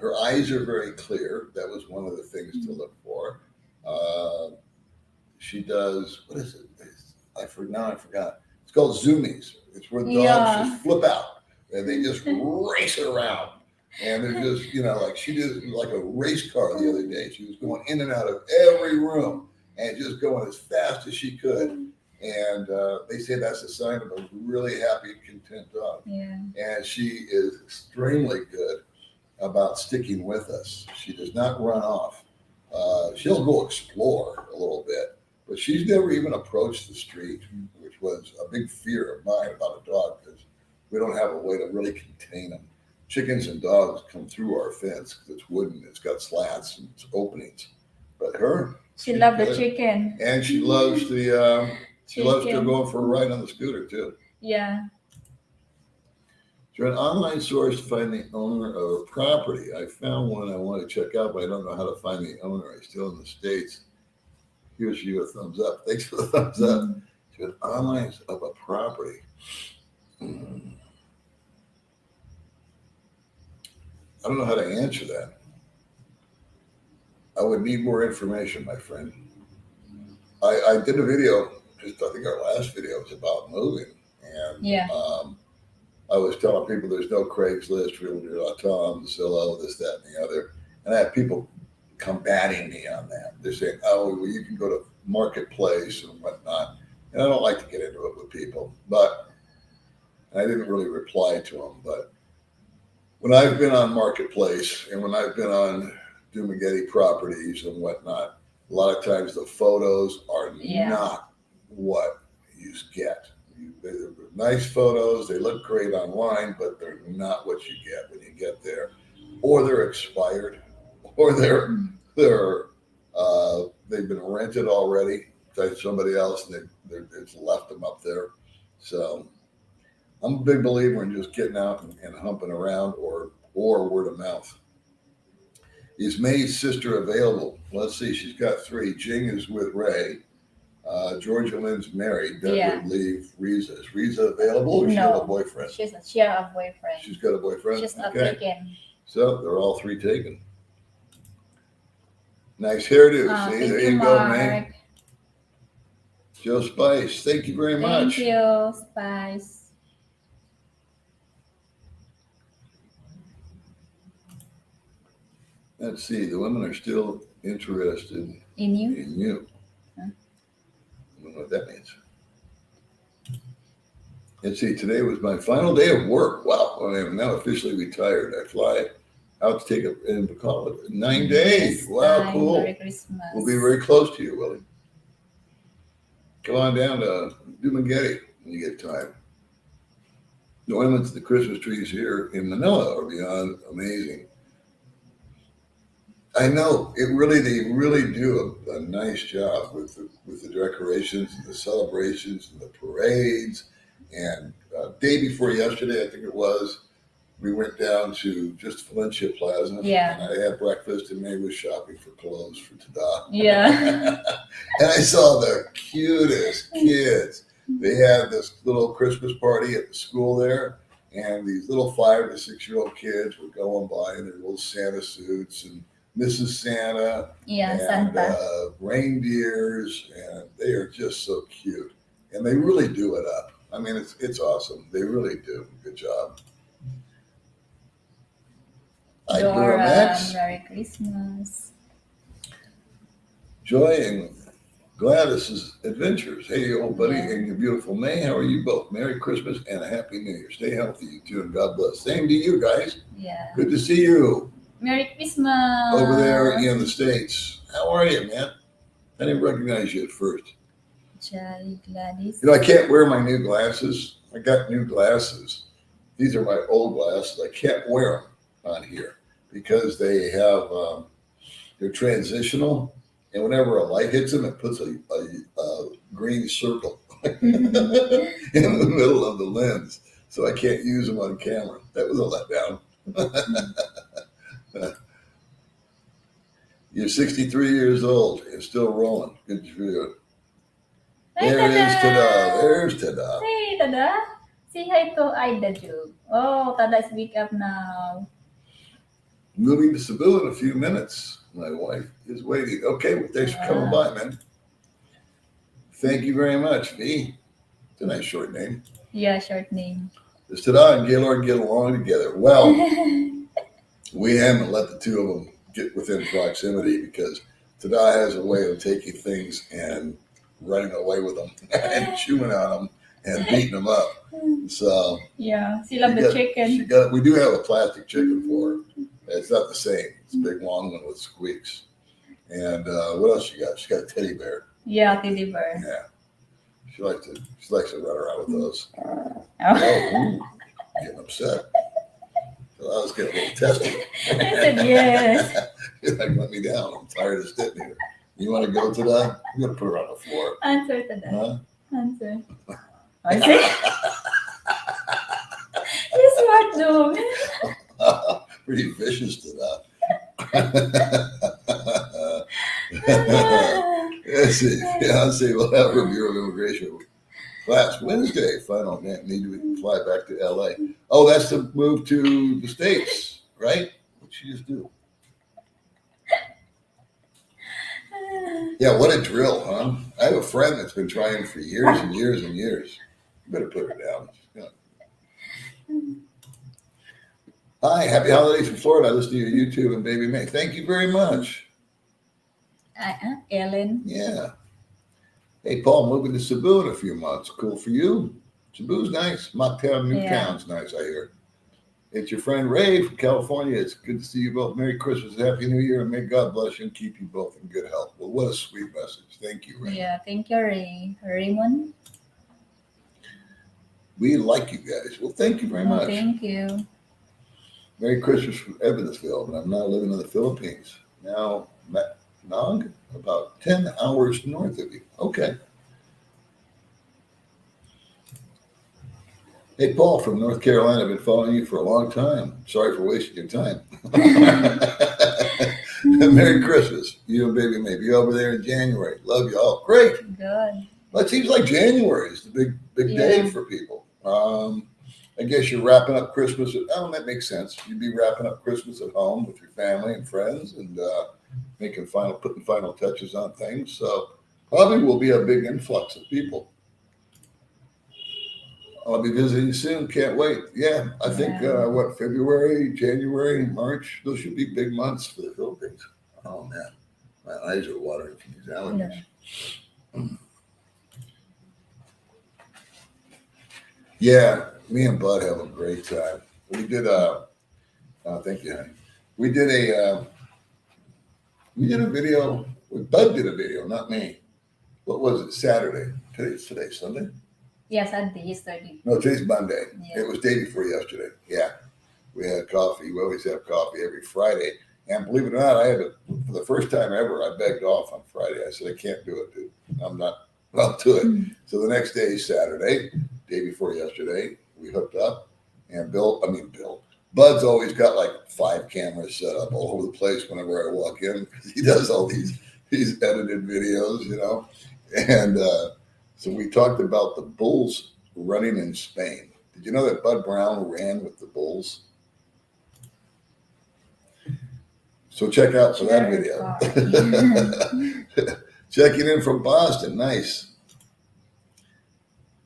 her eyes are very clear. That was one of the things to look for. She does, what is it? I forgot. It's called zoomies. It's where dogs just flip out and they just race around. And they're just, you know, like she did like a race car the other day. She was going in and out of every room and just going as fast as she could. And they say that's a sign of a really happy and content dog. Yeah. And she is extremely good about sticking with us. She does not run off. She'll go explore a little bit, but she's never even approached the street, which was a big fear of mine about a dog because we don't have a way to really contain them. Chickens and dogs come through our fence because it's wooden, it's got slats and it's openings. But her, she loves the chicken, and she loves the she loves to go for a ride on the scooter too. Yeah. Is there an online source to find the owner of a property? I found one I want to check out, but I don't know how to find the owner. I'm still in the States. Here's you a thumbs up. Thanks for the thumbs up. Mm-hmm. To an online of a property. I don't know how to answer that. I would need more information, my friend. I did a video, just I think our last video was about moving. And I was telling people there's no Craigslist, Realtor.com, Zillow, this, that, and the other. And I have people combating me on that. They're saying, oh, well, you can go to Marketplace and whatnot. And I don't like to get into it with people, but I didn't really reply to them. But when I've been on Marketplace and when I've been on Dumagetti properties and whatnot, a lot of times the photos are not what you get. They're nice photos, they look great online, but they're not what you get when you get there. Or they're expired, or they've been rented already by somebody else and they just left them up there. So I'm a big believer in just getting out and humping around or word of mouth. Is May's sister available? Let's see, she's got 3. Jing is with Ray. Georgia Lynn's married. That would leave Riza. Is Riza available or she have a boyfriend? She has a boyfriend. She's got a boyfriend? She's not taken. So they're all 3 taken. Nice hairdo. See, there you go, May. Joe Spice, thank you very much. Thank you, Spice. Let's see, the women are still interested in you. Huh? I don't know what that means. Let's see, today was my final day of work. Wow, I am now officially retired. I fly out to take a call it 9 days. Wow, cool. Merry Christmas. We'll be very close to you, Willie. Come on down to Dumagetti when you get time. The ornaments of the Christmas trees here in Manila are beyond amazing. I know they really do a nice job with the decorations and the celebrations and the parades. And day before yesterday, I think it was, we went down to just Valencia Plaza. Yeah. And I had breakfast, and May was shopping for clothes for Tada. Yeah. And I saw the cutest kids. They had this little Christmas party at the school there, and these little 5 to 6 year old kids were going by in their little Santa suits and Mrs. Santa Yeah, and Santa. reindeers, and they are just so cute. And they really do it up. I mean, it's awesome. They really do. Good job. Hi, Dora, Max. Merry Christmas. Joy and Gladys's adventures. Hey, old buddy, Yeah. and your beautiful May. How are you both? Merry Christmas and a Happy New Year. Stay healthy, you two, and God bless. Same to you guys. Yeah. Good to see you Merry Christmas. over there in the States. How are you, man? I didn't recognize you at first. Jolly Gladys. You know, I can't wear my new glasses. I got new glasses. These are my old glasses. I can't wear them on here because they have, they're transitional. And whenever a light hits them, it puts a green circle in the middle of the lens. So I can't use them on camera. That was a letdown. You're 63 years old and still rolling. Good for you. Hi, There is Tada. Tada. There's Tada. Hey, Tada. Say hi to Ida Jug. Oh, Tada is wake up now. Moving to Cebu in a few minutes. My wife is waiting. Okay, well, thanks for coming by, man. Thank you very much, V. It's a nice short name. Yeah, short name. Does Tada and Gaylord get along together? Well, we haven't let the two of them get within proximity because Tada has a way of taking things and running away with them and chewing on them and beating them up. So Yeah, she loves the chicken. We do have a plastic chicken for her. It's not the same. It's a big long one with squeaks. And what else she got? She got a teddy bear. Yeah, teddy bear. Yeah. She likes to run around with those. Oh. Ooh, getting upset. So I was getting a little testy. I said yes. You're like, let me down. I'm tired of sitting here. You want to go to that? I'm going to put her on the floor. Answer to that. Huh? Answer. Answer. You smart dog. Pretty vicious to that. Let's see. Beyonce will have her Bureau of Immigration class Wednesday. Final need to fly back to LA. Oh, that's the move to the States, right? What'd she just do? Yeah, what a drill, huh? I have a friend that's been trying for years and years and years. You better put her down. Hi, happy holidays from Florida. I listen to your YouTube and Baby Mae. Thank you very much. Ellen. Yeah. Hey, Paul, moving to Cebu in a few months. Cool for you. Cebu's nice. Mocktown, Newtown's nice, I hear. It's your friend Ray from California. It's good to see you both. Merry Christmas, Happy New Year, and may God bless you and keep you both in good health. Well, what a sweet message. Thank you, Ray. Yeah, thank you, Ray. Raymond. We like you guys. Well, thank you very much. Thank you. Merry Christmas from Evansville, and I'm now living in the Philippines. Now, Nog, about 10 hours north of you. Okay. Hey, Paul from North Carolina. I've been following you for a long time. Sorry for wasting your time. Merry Christmas. You and Baby Mae. Be over there in January. Love you all. Great. Good. Well, it seems like January is the big day for people. I guess you're wrapping up Christmas. That makes sense. You'd be wrapping up Christmas at home with your family and friends and putting final touches on things. So probably will be a big influx of people. I'll be visiting soon. Can't wait. Yeah, I think February, January, March. Those should be big months for the Philippines. Oh man, my eyes are watering from these allergies. Yeah, me and Bud have a great time. We did thank you, honey. We did a video. Bud did a video, not me. What was it? Saturday. Today, Sunday? Yes, yesterday. No, today's Monday. Yeah. It was day before yesterday. Yeah. We had coffee. We always have coffee every Friday. And believe it or not, I had to, for the first time ever, I begged off on Friday. I said, I can't do it, dude. I'm not up to it. So the next day, Saturday, day before yesterday, we hooked up. And Bill, Bud's always got like 5 cameras set up all over the place whenever I walk in. He does all these edited videos, you know. And so we talked about the Bulls running in Spain. Did you know that Bud Brown ran with the Bulls? So check out for that video. Checking in from Boston. Nice.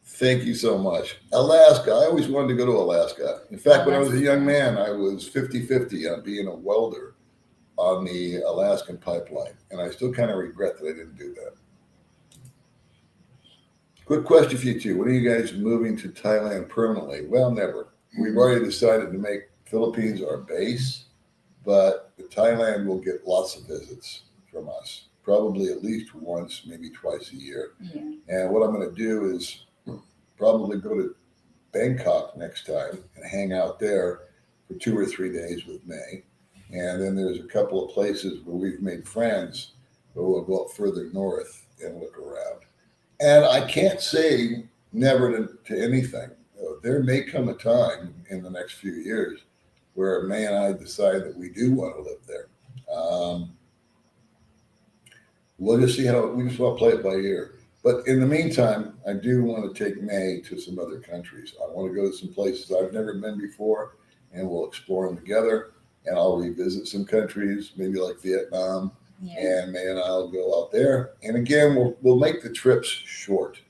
Thank you so much. Alaska. I always wanted to go to Alaska. In fact, when I was a young man, I was 50-50 on being a welder on the Alaskan pipeline. And I still kind of regret that I didn't do that. Quick question for you two. When are you guys moving to Thailand permanently? Well, never. We've already decided to make Philippines our base, but Thailand will get lots of visits from us, probably at least once, maybe twice a year. Yeah. And what I'm going to do is probably go to Bangkok next time and hang out there for 2 or 3 days with May. And then there's a couple of places where we've made friends, but we'll go up further north and look around. And I can't say never to anything. There may come a time in the next few years where May and I decide that we do want to live there. We'll just see how, we just want to play it by ear. But in the meantime, I do want to take May to some other countries. I want to go to some places I've never been before, and we'll explore them together. And I'll revisit some countries, maybe like Vietnam. Yeah. And May and I'll go out there. And again, we'll make the trips short.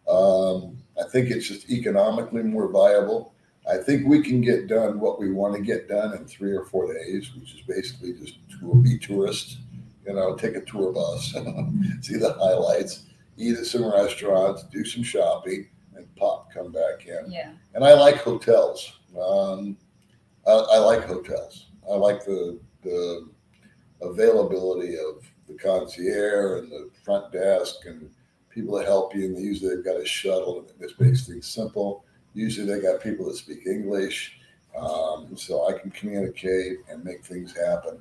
I think it's just economically more viable. I think we can get done what we want to get done in 3 or 4 days, which is basically just be tourists, you know, take a tour bus, see the highlights, eat at some restaurants, do some shopping, and come back in. Yeah. And I like hotels. I like hotels. I like the availability of the concierge and the front desk and people that help you. And usually they've got a shuttle, and this makes things simple. Usually they got people that speak English, so I can communicate and make things happen.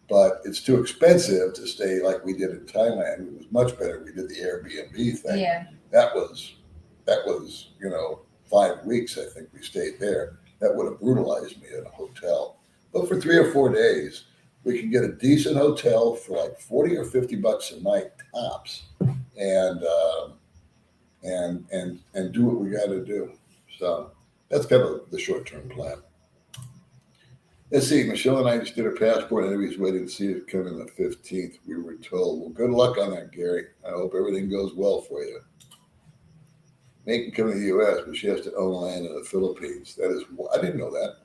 But it's too expensive to stay like we did in Thailand. It was much better. We did the Airbnb thing. Yeah. That was 5 weeks. I think we stayed there. That would have brutalized me in a hotel. But for 3 or 4 days, we can get a decent hotel for like $40 or $50 a night tops, and do what we got to do. So that's kind of the short-term plan. Let's see. Michelle and I just did a passport interviews, waiting to see it come in the 15th. We were told. Well, good luck on that, Gary. I hope everything goes well for you. May can come to the U.S., but she has to own land in the Philippines. That is, I didn't know that.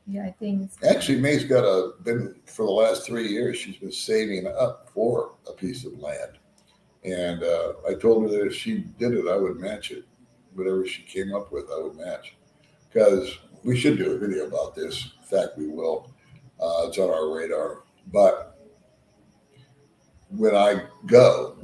Yeah, I think. Actually, May's been for the last 3 years. She's been saving up for a piece of land, and I told her that if she did it, I would match it. Whatever she came up with, I would match. Because we should do a video about this. In fact, we will. It's on our radar. But when I go,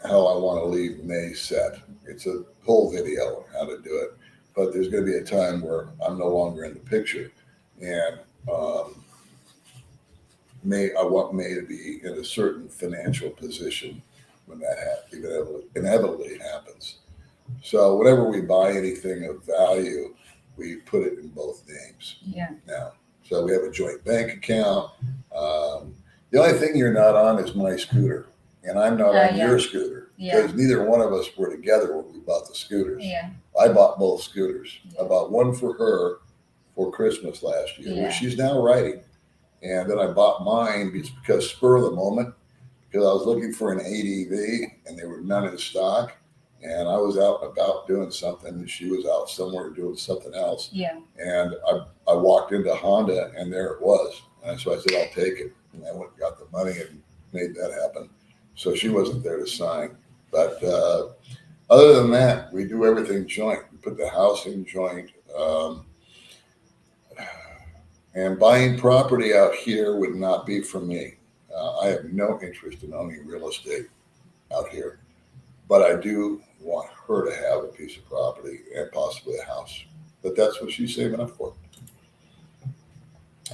how I want to leave May set. It's a whole video on how to do it. But there's going to be a time where I'm no longer in the picture. And I want May to be in a certain financial position when that inevitably happens. So whenever we buy anything of value, we put it in both names. Yeah. Now, so we have a joint bank account. The only thing you're not on is my scooter, and I'm not on your scooter because neither one of us were together when we bought the scooters. Yeah. I bought both scooters. Yeah. I bought one for her for Christmas last year, which she's now riding. And then I bought mine because spur of the moment, because I was looking for an ADV and there were none in stock. And I was out and about doing something, and she was out somewhere doing something else. Yeah. And I walked into Honda, and there it was. And so I said, I'll take it. And I went and got the money and made that happen. So she wasn't there to sign. But other than that, we do everything joint. We put the house in joint. And buying property out here would not be for me. I have no interest in owning real estate out here. But I do want her to have a piece of property and possibly a house. But that's what she's saving up for.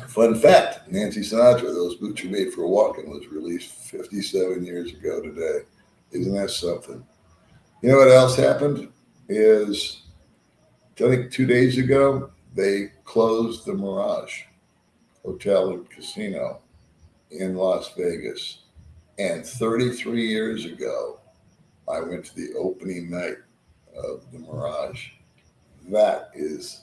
Fun fact, Nancy Sinatra, Those Boots Are Made for Walking, was released 57 years ago today. Isn't that something? You know what else happened? Is I think 2 days ago, they closed the Mirage Hotel and Casino in Las Vegas. And 33 years ago, I went to the opening night of the Mirage. That is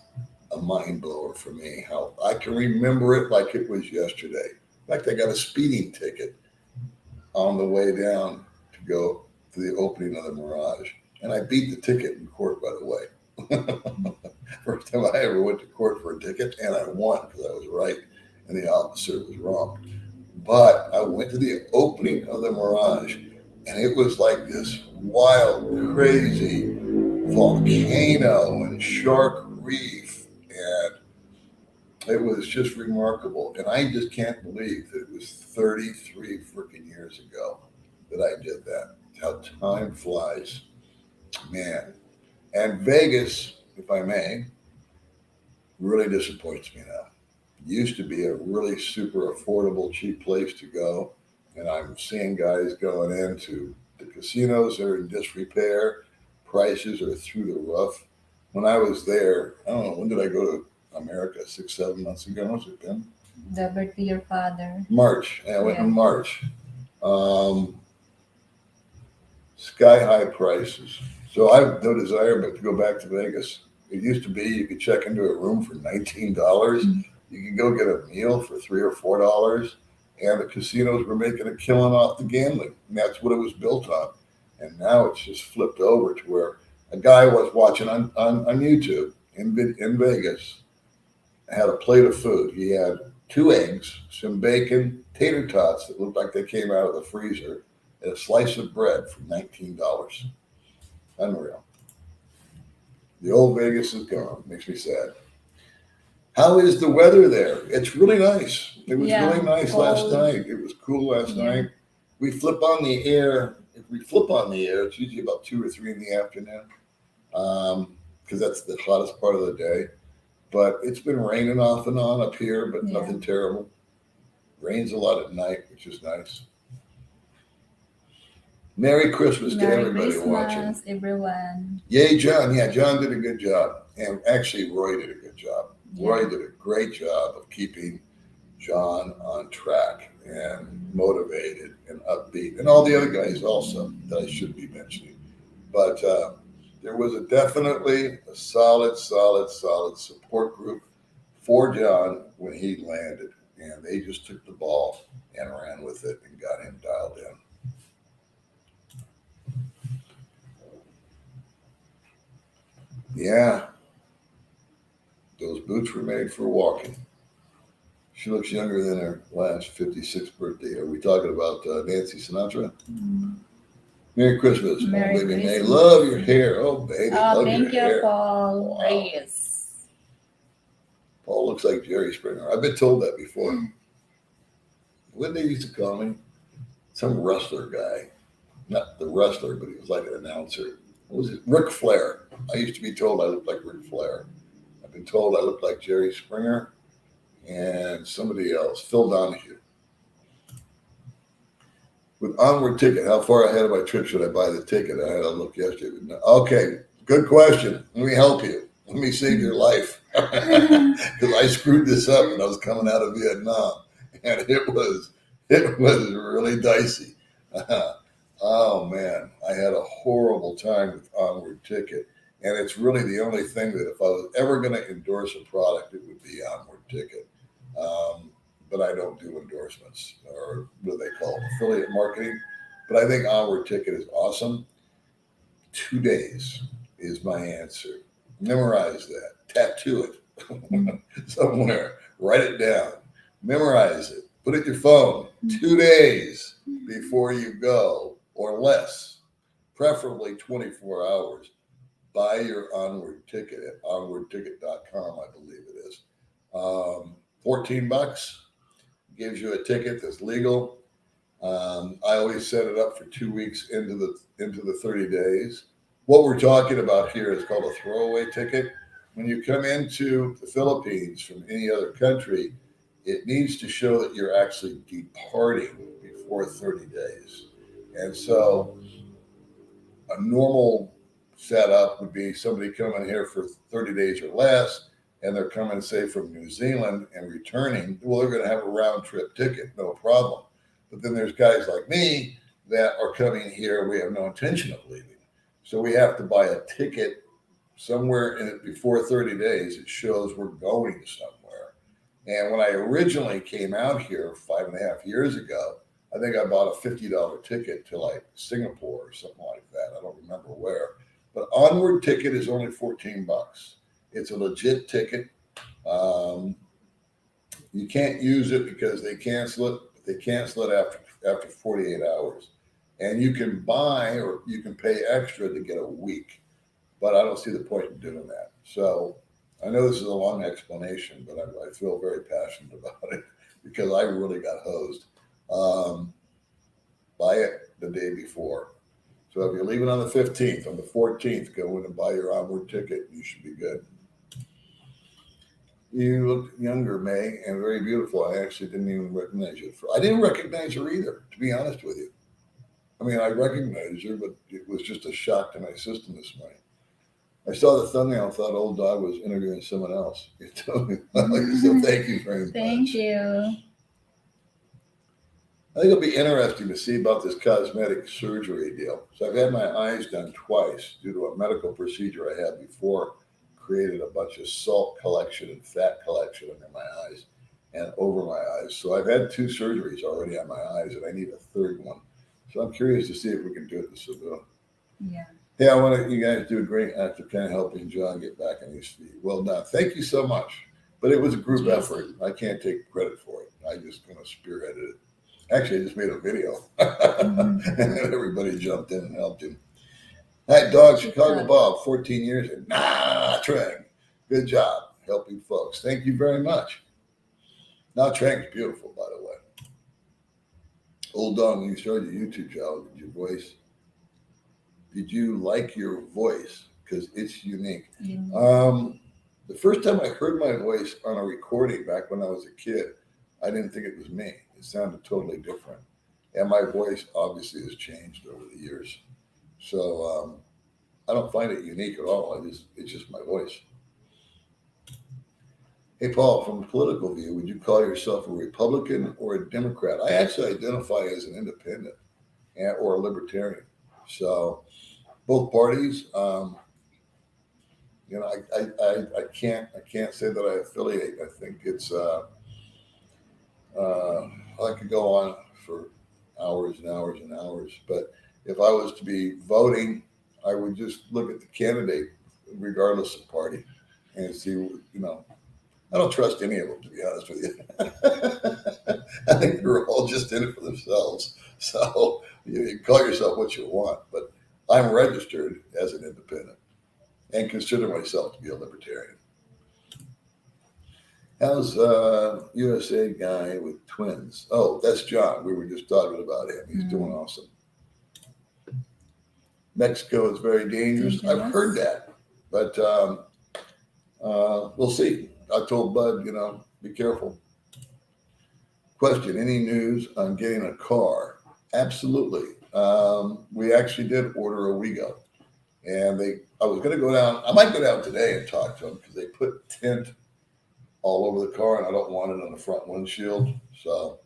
a mind blower for me. How I can remember it like it was yesterday. In fact, I got a speeding ticket on the way down to go to the opening of the Mirage, and I beat the ticket in court. By the way, first time I ever went to court for a ticket, and I won because I was right and the officer was wrong. But I went to the opening of the Mirage, and it was like this wild, crazy volcano and shark reef, and it was just remarkable. And I just can't believe that it was 33 freaking years ago that I did that. How time flies, man. And Vegas, if I may, really disappoints me now. Used to be a really super affordable, cheap place to go. And I'm seeing guys going into the casinos that are in disrepair. Prices are through the roof. When I was there, I don't know, when did I go to America? 6, 7 months ago? Has it been? The birthday your father. March. I went Yeah. in March. Sky high prices. So I have no desire but to go back to Vegas. It used to be you could check into a room for $19. You could go get a meal for $3 or $4, and the casinos were making a killing off the gambling, and that's what it was built on. And now it's just flipped over to where a guy was watching on YouTube in Vegas had a plate of food. He had 2 eggs, some bacon, tater tots that looked like they came out of the freezer, and a slice of bread for $19. Unreal. The old Vegas is gone. Makes me sad. How is the weather there? It's really nice. It was really nice last night. It was cool last night. We flip on the air. If we flip on the air, it's usually about 2 or 3 in the afternoon because that's the hottest part of the day. But it's been raining off and on up here, but nothing terrible. Rains a lot at night, which is nice. Merry Christmas to everybody watching. Everyone. Yay, John. Yeah, John did a good job. And actually, Roy did a good job. Yeah. Roy did a great job of keeping John on track and motivated and upbeat. And all the other guys also that I should be mentioning. But there was definitely a solid support group for John when he landed. And they just took the ball and ran with it and got him dialed in. Yeah, those boots were made for walking. She looks younger than her last 56th birthday. Are we talking about Nancy Sinatra? Merry Christmas, Merry Dog and Baby Mae. Christmas. Love your hair. Oh, baby. Oh, love thank your you, hair. Paul. Wow. Reyes. Paul looks like Jerry Springer. I've been told that before. What they used to call me? Some wrestler guy. Not the wrestler, but he was like an announcer. What was it? Ric Flair. I used to be told I looked like Ric Flair. I've been told I look like Jerry Springer and somebody else, Phil Donahue. With Onward Ticket, how far ahead of my trip should I buy the ticket? I had a look yesterday. Okay, good question. Let me help you. Let me save your life. Because I screwed this up when I was coming out of Vietnam. And it was really dicey. Oh, man, I had a horrible time with Onward Ticket. And it's really the only thing that if I was ever going to endorse a product, it would be Onward Ticket. But I don't do endorsements or what do they call it? Affiliate marketing. But I think Onward Ticket is awesome. 2 days is my answer. Memorize that. Tattoo it somewhere. Write it down. Memorize it. Put it in your phone. 2 days before you go or less, preferably 24 hours. Buy your Onward Ticket at onwardticket.com, I believe it is. $14 gives you a ticket that's legal. I always set it up for 2 weeks into the 30 days. What we're talking about here is called a throwaway ticket. When you come into the Philippines from any other country, it needs to show that you're actually departing before 30 days. And so a normal setup would be somebody coming here for 30 days or less, and they're coming, say, from New Zealand and returning. Well, they're going to have a round trip ticket, no problem. But then there's guys like me that are coming here. We have no intention of leaving. So we have to buy a ticket somewhere in it before 30 days. It shows we're going somewhere. And when I originally came out here 5.5 years ago, I think I bought a $50 ticket to like Singapore or something like that. I don't remember where. But onward ticket is only $14. It's a legit ticket. You can't use it because they cancel it. They cancel it after 48 hours. And you can buy or you can pay extra to get a week. But I don't see the point in doing that. So I know this is a long explanation, but I feel very passionate about it because I really got hosed. Buy it the day before. So if you're leaving on the 15th, on the 14th, go in and buy your onward ticket. You should be good. You look younger, May, and very beautiful. I actually didn't even recognize you. I didn't recognize her either, to be honest with you. I mean, I recognized her, but it was just a shock to my system this morning. I saw the thumbnail and thought old dog was interviewing someone else. You told me. So thank you very much. Thank you. I think it'll be interesting to see about this cosmetic surgery deal. So I've had my eyes done twice due to a medical procedure I had before, created a bunch of salt collection and fat collection under my eyes and over my eyes. So I've had 2 surgeries already on my eyes, and I need a third one. So I'm curious to see if we can do it in Seville. Yeah. Yeah, I want you guys do a great act of kind of helping John get back on his feet. Well done. Thank you so much. But it was a group effort. I can't take credit for it. I just kind of spearheaded it. Actually, I just made a video. And everybody jumped in and helped him. Night Dog, Chicago Bob, 14 years. And Trang. Good job helping folks. Thank you very much. Now Trang's beautiful, by the way. Old Dog, when you started your YouTube channel, did you like your voice? Because it's unique. The first time I heard my voice on a recording back when I was a kid, I didn't think it was me. It sounded totally different. And my voice obviously has changed over the years. So I don't find it unique at all. It's just my voice. Hey, Paul, from a political view, would you call yourself a Republican or a Democrat? I actually identify as an independent or a libertarian. So both parties, I can't say that I affiliate. I think it's I could go on for hours and hours and hours. But if I was to be voting, I would just look at the candidate, regardless of party, and see. I don't trust any of them, to be honest with you. I think they're all just in it for themselves. So you can call yourself what you want, but I'm registered as an independent and consider myself to be a libertarian. How's USA guy with twins? Oh, that's John. We were just talking about him. He's doing awesome. Mexico is very dangerous. I've heard that, but we'll see. I told Bud, be careful. Question, any news on getting a car? Absolutely. We actually did order a Wego. And I was going to go down. I might go down today and talk to them because they put tint all over the car, and I don't want it on the front windshield. So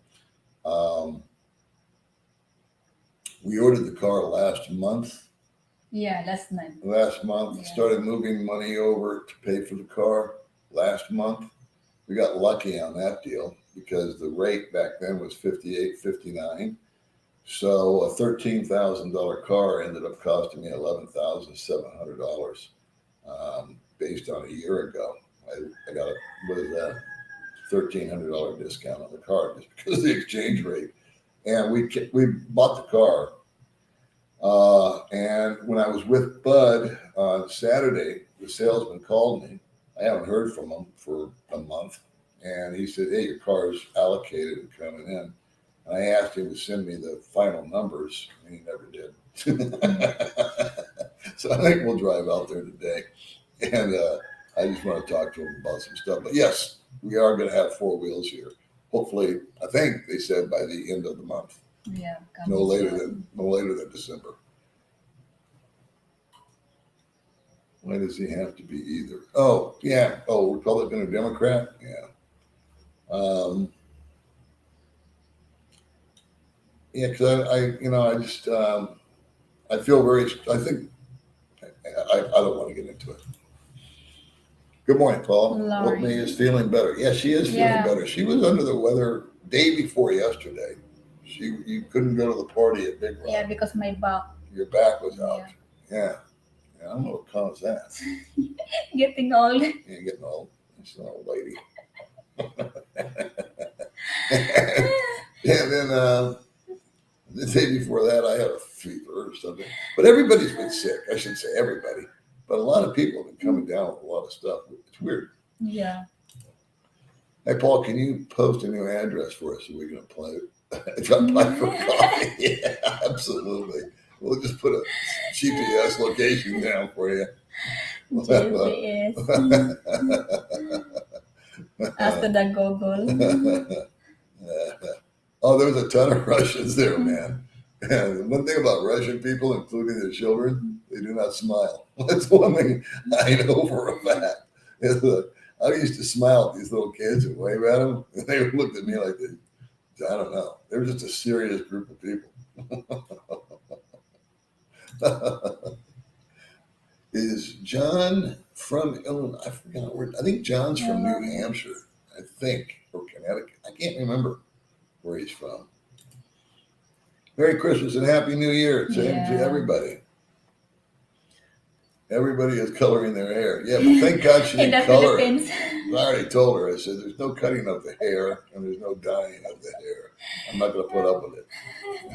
we ordered the car last month. Yeah, last month. Yeah. Started moving money over to pay for the car last month. We got lucky on that deal because the rate back then was $58, $59. So a $13,000 car ended up costing me $11,700 based on a year ago. I got a $1,300 discount on the car just because of the exchange rate. And we bought the car. And when I was with Bud on Saturday, the salesman called me. I haven't heard from him for a month. And he said, hey, your car's allocated and coming in. And I asked him to send me the final numbers, and he never did. So I think we'll drive out there today. And I just want to talk to him about some stuff. But yes, we are going to have 4 wheels here. hopefully, I think they said by the end of the month, Yeah, no coming later soon. than December. Why does he have to be either? Oh, yeah. Oh, Republican or Democrat? Yeah. Yeah, because I just, I feel I think, I don't want to get into it. Good morning, Paul. Hope May is feeling better. Yeah, she is feeling better. She was under the weather day before yesterday. You couldn't go to the party at Big Rock. Yeah, because my back. Your back was out. Yeah. I don't know what caused that. Getting old. You're getting old. She's an old lady. And then the day before that, I had a fever or something. But everybody's been sick. I shouldn't say everybody, but a lot of people have been coming down with a lot of stuff. It's weird. Yeah. Hey, Paul, can you post a new address for us so we can apply for coffee? Yeah, absolutely. We'll just put a GPS location down for you. GPS. After the Google. Oh, there's a ton of Russians there, man. And one thing about Russian people, including their children, they do not smile. That's one thing I know for a fact. I used to smile at these little kids and wave at them, and they looked at me like I don't know. They were just a serious group of people. Is John from Illinois? I forgot where. I think John's from New Hampshire, I think, or Connecticut. I can't remember where he's from. Merry Christmas and Happy New Year to everybody. Everybody is coloring their hair. Yeah, but thank God she didn't color it. I already told her. I said, there's no cutting of the hair and there's no dyeing of the hair. I'm not going to put up with it.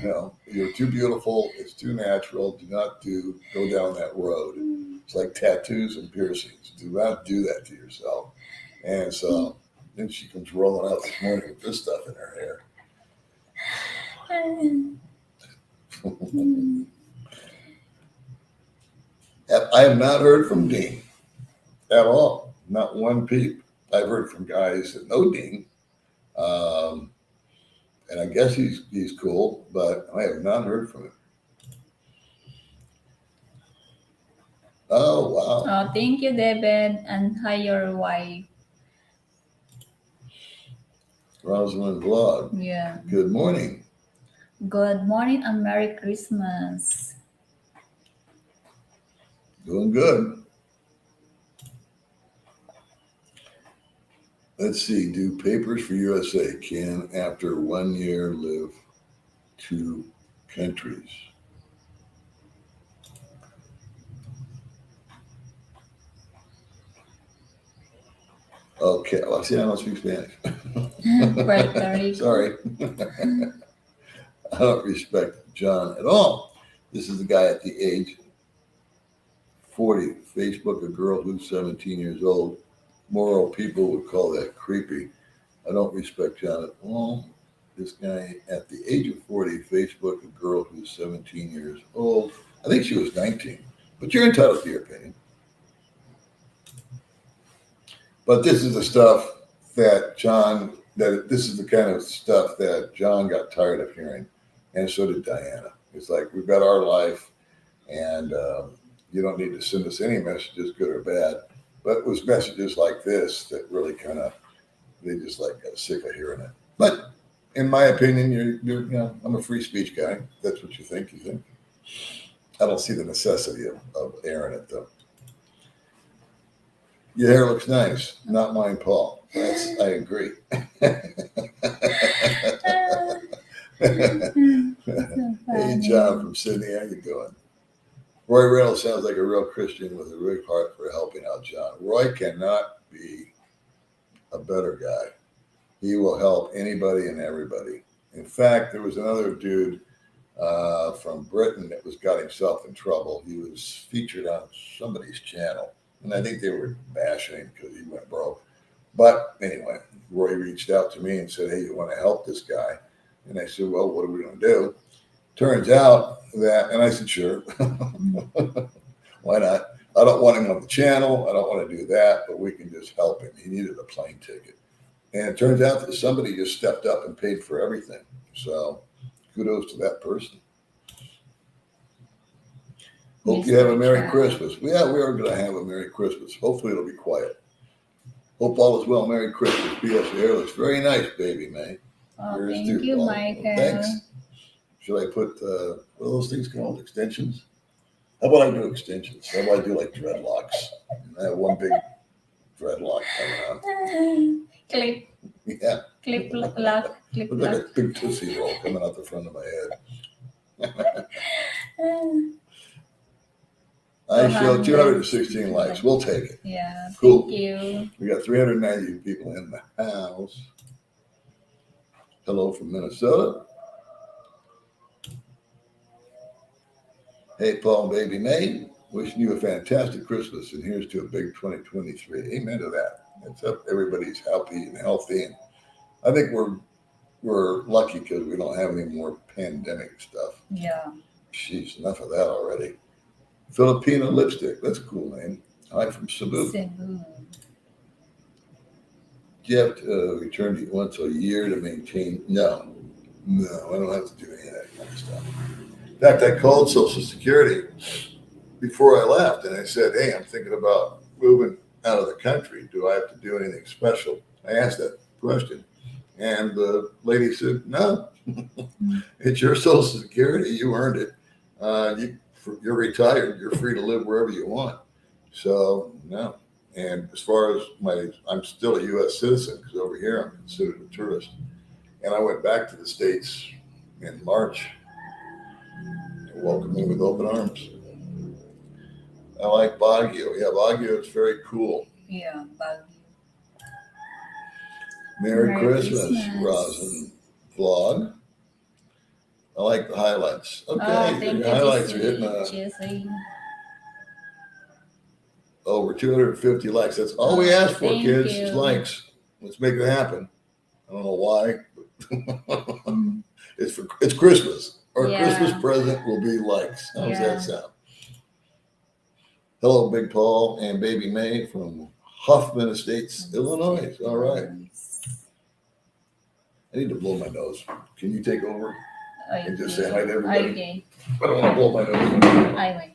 You know, you're too beautiful. It's too natural. Do not go down that road. It's like tattoos and piercings. Do not do that to yourself. And so then she comes rolling out this morning with this stuff in her hair. I have not heard from Dean at all. Not one peep. I've heard from guys that know Dean. And I guess he's cool, but I have not heard from him. Oh, wow. Oh, thank you, David. And hi, your wife. Rosalind Vlog. Yeah. Good morning. Good morning and Merry Christmas. Doing good. Let's see. Do Papers for USA can, after 1 year, live 2 countries? Okay. Well, see, I don't speak Spanish. Puerto Rico. Sorry. I don't respect John at all. This is the guy at the age 40. Facebook a girl who's 17 years old. Moral people would call that creepy. I don't respect John at all. This guy at the age of 40, Facebook a girl who's 17 years old. I think she was 19, but you're entitled to your opinion. But this is the stuff that this is the kind of stuff that John got tired of hearing. And so did Diana. It's like, we've got our life and you don't need to send us any messages, good or bad. But it was messages like this that really they just got sick of hearing it. But in my opinion, I'm a free speech guy. That's what you think. I don't see the necessity of airing it though. Your hair looks nice. Not mine, Paul. I agree. Hey, John from Sydney. How you doing? Roy Reynolds sounds like a real Christian with a big heart for helping out John. Roy cannot be a better guy. He will help anybody and everybody. In fact, there was another dude from Britain that got himself in trouble. He was featured on somebody's channel, and I think they were bashing him because he went broke. But anyway, Roy reached out to me and said, hey, you want to help this guy? And I said, well, what are we going to do? Turns out that, and I said, sure. Why not? I don't want him on the channel. I don't want to do that, but we can just help him. He needed a plane ticket. And it turns out that somebody just stepped up and paid for everything. So kudos to that person. Hope you have a Merry Christmas. Yeah, we are going to have a Merry Christmas. Hopefully it'll be quiet. Hope all is well. Merry Christmas. B.S. Hairless. Very nice, Baby Mae. Oh, thank you, Michael. Thanks. Should I put, what are those things called? Extensions? How about I do extensions? How about I do like dreadlocks? I have one big dreadlock coming out. Clip. Yeah. Clip lock. Clip Look like lock. a big Tootsie Roll coming out the front of my head. I show 216 likes. We'll take it. Yeah. Cool. Thank you. We got 390 people in the house. Hello from Minnesota. Hey, Paul and Baby Mae. Wishing you a fantastic Christmas, and here's to a big 2023. Amen to that. Let's hope everybody's happy and healthy. And I think we're lucky because we don't have any more pandemic stuff. Yeah. Jeez, enough of that already. Filipino lipstick. That's a cool name. Hi from Cebu. Cebu. Do you have to return to once a year to maintain? No, I don't have to do any of that kind of stuff. In fact, I called Social Security before I left and I said, hey, I'm thinking about moving out of the country. Do I have to do anything special? I asked that question. And the lady said, no, it's your Social Security. You earned it. You're retired. You're free to live wherever you want. So, no. And as far as I'm still a U.S. citizen because over here I'm considered a tourist. And I went back to the States in March. They welcomed me with open arms. I like Baguio. Yeah, Baguio is very cool. Yeah, Baguio. Merry Christmas, Rosin Vlog. I like the highlights. Okay, your highlights are hitting over 250 likes. That's all we ask for, kids, is likes. Let's make it happen. I don't know why, but it's Christmas. Our Christmas present will be likes. How does that sound? Hello, Big Paul and Baby Mae from Hoffman Estates, Illinois. All right. I need to blow my nose. Can you take over and just say hi to everybody? Okay. I don't want to blow my nose. I wait.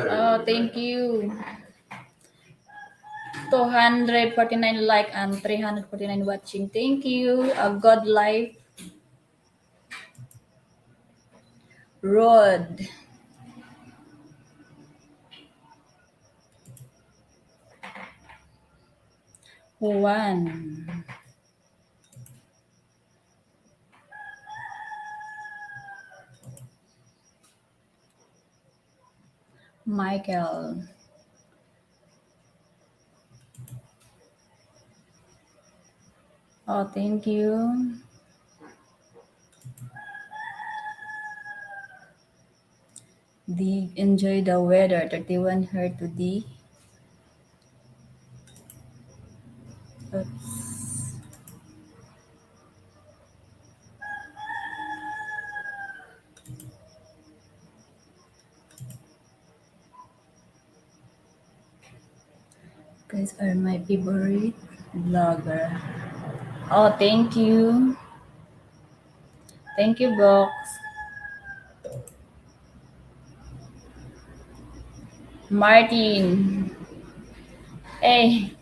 Oh, thank you. 249 like and 349 watching. Thank you. A God life. Road. One. Michael. Oh, thank you. Enjoy the weather. 31 here today. Oops. Guys are my favorite vlogger. Oh, thank you. Thank you, Box. Martin. Hey,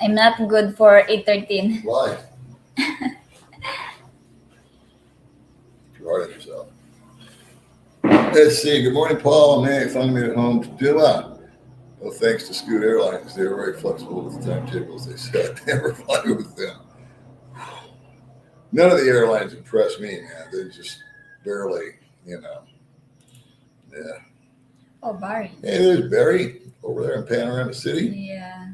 I'm not good for 813. Why? You're hard on yourself. Let's see. Good morning, Paul. May I finally made it home to Dilla. Well, thanks to Scoot Airlines. They were very flexible with the timetables. They said never fly with them. None of the airlines impressed me, man. They just barely, Yeah. Oh, Barry. Hey, there's Barry over there in Panorama City. Yeah.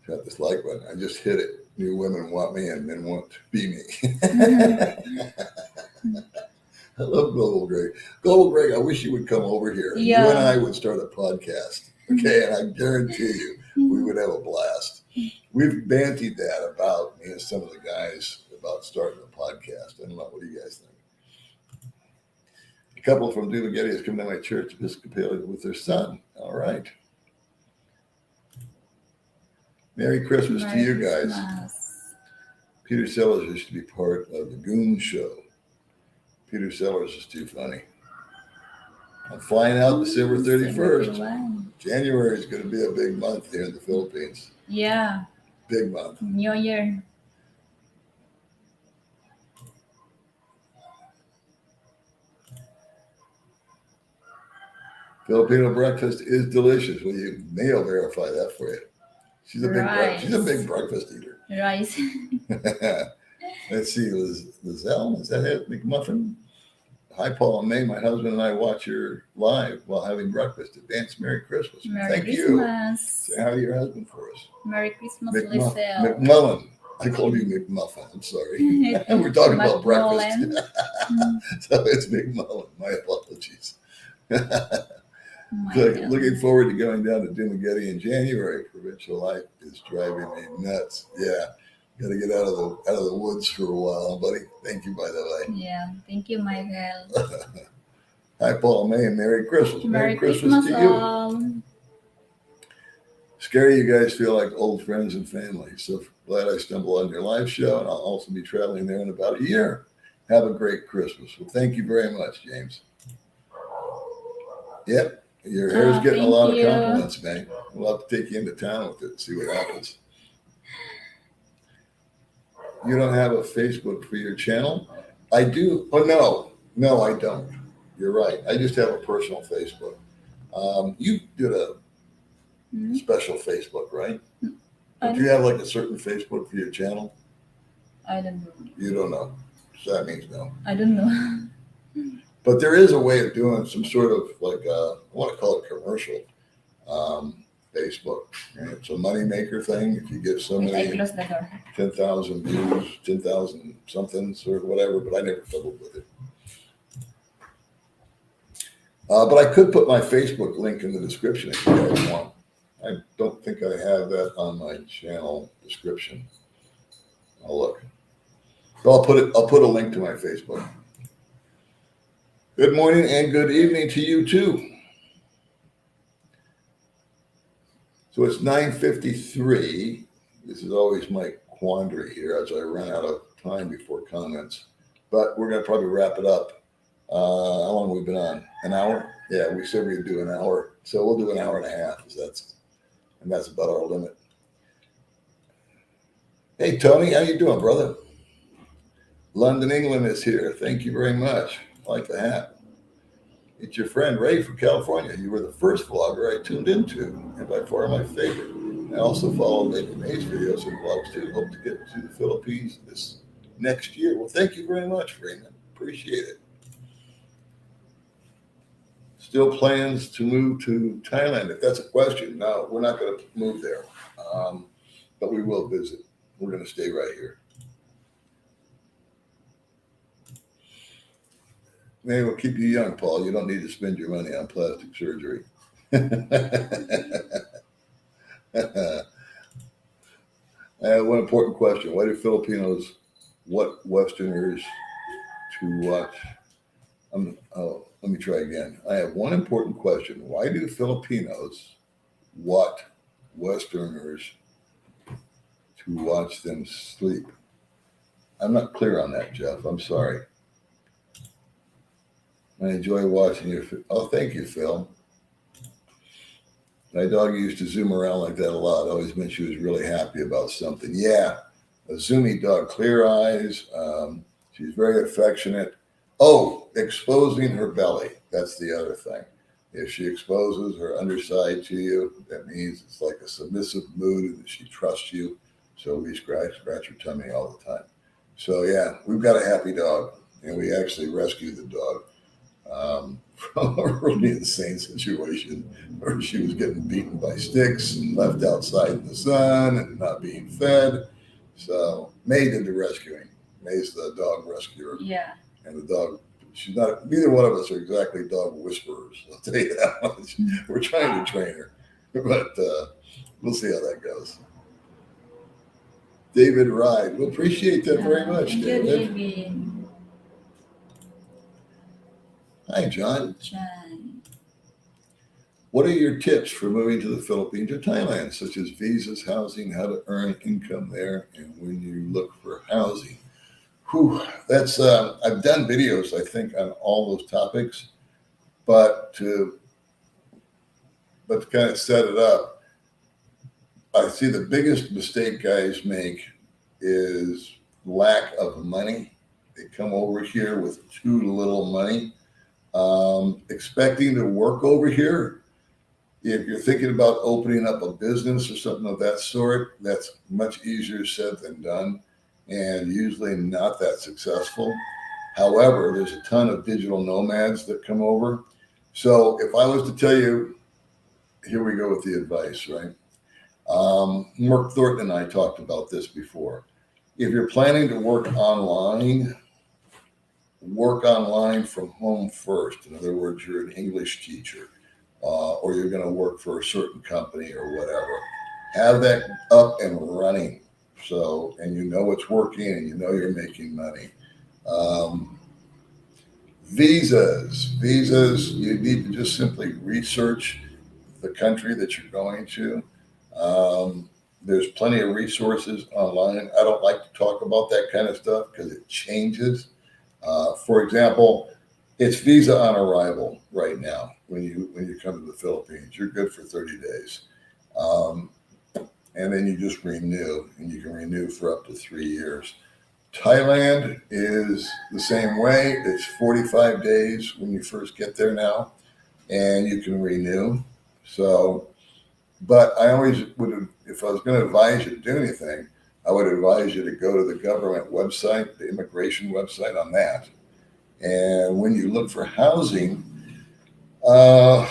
Got this like button. I just hit it. New women want me and men want to be me. I love Global Greg. Global Greg, I wish you would come over here. Yeah. You and I would start a podcast. Okay, and I guarantee you we would have a blast. We've bantied that about me and some of the guys about starting a podcast. I don't know. What do you guys think? couple from Dumagetti has come to my church, Episcopalian, with their son. All right. Merry Christmas to you guys. Peter Sellers used to be part of the Goon Show. Peter Sellers is too funny. I'm flying out December 31st. January is going to be a big month here in the Philippines. Yeah. Big month. New Year. Filipino breakfast is delicious. Will you nail verify that for you? She's a big breakfast eater. Rice. Let's see, Lizelle, is that it? McMuffin? Hi, Paul and May. My husband and I watch your live while having breakfast. Advance Merry Christmas. Thank you. Say hi to your husband for us. Merry Christmas, Lizelle. McMullen. I called you McMuffin. I'm sorry. We're talking about breakfast. So it's McMullen. My apologies. Looking forward to going down to Dumagetti in January. Provincial life is driving me nuts. Yeah. Got to get out of the woods for a while, buddy. Thank you, by the way. Yeah, thank you, Michael. Hi, Paul, May, and Merry Christmas. Merry Christmas to you. Scary, you guys feel like old friends and family. So glad I stumbled on your live show, and I'll also be traveling there in about a year. Have a great Christmas. Well, thank you very much, James. Yep, your hair's getting a lot of compliments, man. We'll have to take you into town with it and see what happens. You don't have a Facebook for your channel? I do. Oh, no, I don't. You're right. I just have a personal Facebook. You did a special Facebook, right? Do you have like a certain Facebook for your channel? I don't know. You don't know. So that means no. I don't know. But there is a way of doing some sort of like, I want to call it commercial. Facebook. And it's a money maker thing. If you get so many 10,000 views, 10,000 somethings or whatever, but I never fiddled with it. But I could put my Facebook link in the description if you guys want. I don't think I have that on my channel description. I'll look. So I'll put a link to my Facebook. Good morning and good evening to you too. So it's 9:53. This is always my quandary here as I run out of time before comments. But we're going to probably wrap it up. How long have we been on? An hour? Yeah, we said we'd do an hour. So we'll do an hour and a half. And that's about our limit. Hey, Tony, how you doing, brother? London, England is here. Thank you very much. I like the hat. It's your friend Ray from California. You were the first vlogger I tuned into, and by far my favorite. I also follow Baby Mae's videos and vlogs too. Hope to get to the Philippines this next year. Well, thank you very much, Freeman. Appreciate it. Still plans to move to Thailand? If that's a question, no, we're not going to move there, but we will visit. We're going to stay right here. Maybe we'll keep you young, Paul. You don't need to spend your money on plastic surgery. I have one important question. Why do Filipinos want Westerners to watch? Let me try again. I have one important question. Why do Filipinos want Westerners to watch them sleep? I'm not clear on that, Jeff. I'm sorry. I enjoy watching your. Oh, thank you, Phil. My dog used to zoom around like that a lot. Always meant she was really happy about something. Yeah, a zoomy dog, clear eyes. She's very affectionate. Oh, exposing her belly. That's the other thing. If she exposes her underside to you, that means it's like a submissive mood and she trusts you. So we scratch her tummy all the time. So yeah, we've got a happy dog, and we actually rescued the dog from a really insane situation where she was getting beaten by sticks and left outside in the sun and not being fed. So May did the rescuing. May's the dog rescuer. Yeah. And the dog, she's not, neither one of us are exactly dog whisperers. I'll tell you that much. We're trying to train her, but we'll see how that goes. David Ride. We appreciate that very much, David. Hi, John. John. What are your tips for moving to the Philippines or Thailand, such as visas, housing, how to earn income there, and when you look for housing? Whew, that's I've done videos, I think, on all those topics, but to kind of set it up, I see the biggest mistake guys make is lack of money. They come over here with too little money, expecting to work over here. If you're thinking about opening up a business or something of that sort, that's much easier said than done, and usually not that successful. However, there's a ton of digital nomads that come over. So if I was to tell you, here we go with the advice, right? Mark Thornton and I talked about this before. If you're planning to work online from home first. In other words, you're an English teacher, or you're going to work for a certain company or whatever. Have that up and running. So, and you know it's working and you know you're making money. Visas, you need to just simply research the country that you're going to. There's plenty of resources online. I don't like to talk about that kind of stuff because it changes. For example, it's visa on arrival right now. When you come to the Philippines, you're good for 30 days. And then you just renew, and you can renew for up to 3 years. Thailand is the same way. It's 45 days when you first get there now, and you can renew. So, but I always would, if I was going to advise you to do anything, I would advise you to go to the government website, the immigration website on that. And when you look for housing, boy,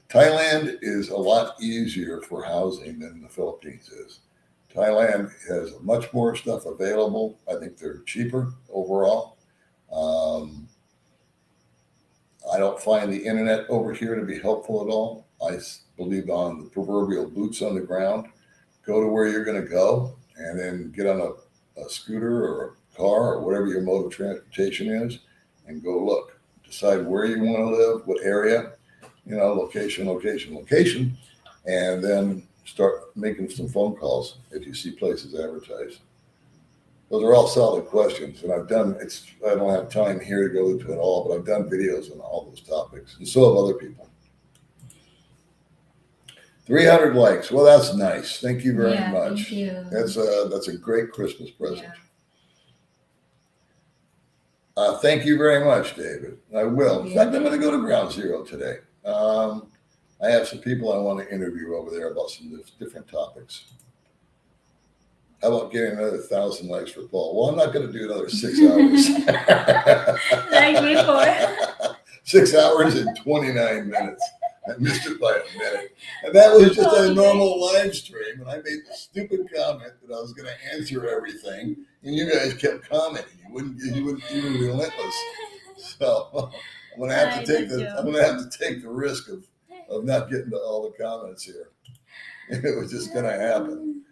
Thailand is a lot easier for housing than the Philippines is. Thailand has much more stuff available. I think they're cheaper overall. I don't find the internet over here to be helpful at all. I believe on the proverbial boots on the ground. Go to where you're going to go and then get on a scooter or a car or whatever your mode of transportation is and go look. Decide where you want to live, what area, location, and then start making some phone calls if you see places advertised. Those are all solid questions, and I don't have time here to go into it all, but I've done videos on all those topics, and so have other people. 300 likes. Well, that's nice. Thank you very much. Thank you. That's a great Christmas present. Thank you very much, David. I will. In fact, I'm going to go to Ground Zero today. I have some people I want to interview over there about some different topics. How about getting another 1,000 likes for Paul? Well, I'm not going to do another 6 hours. Like before. 6 hours and 29 minutes. I missed it by a minute. And that was just a normal live stream. And I made the stupid comment that I was going to answer everything. And you guys kept commenting. You wouldn't even relentless. So I'm going to have to take the risk of not getting to all the comments here. It was just going to happen.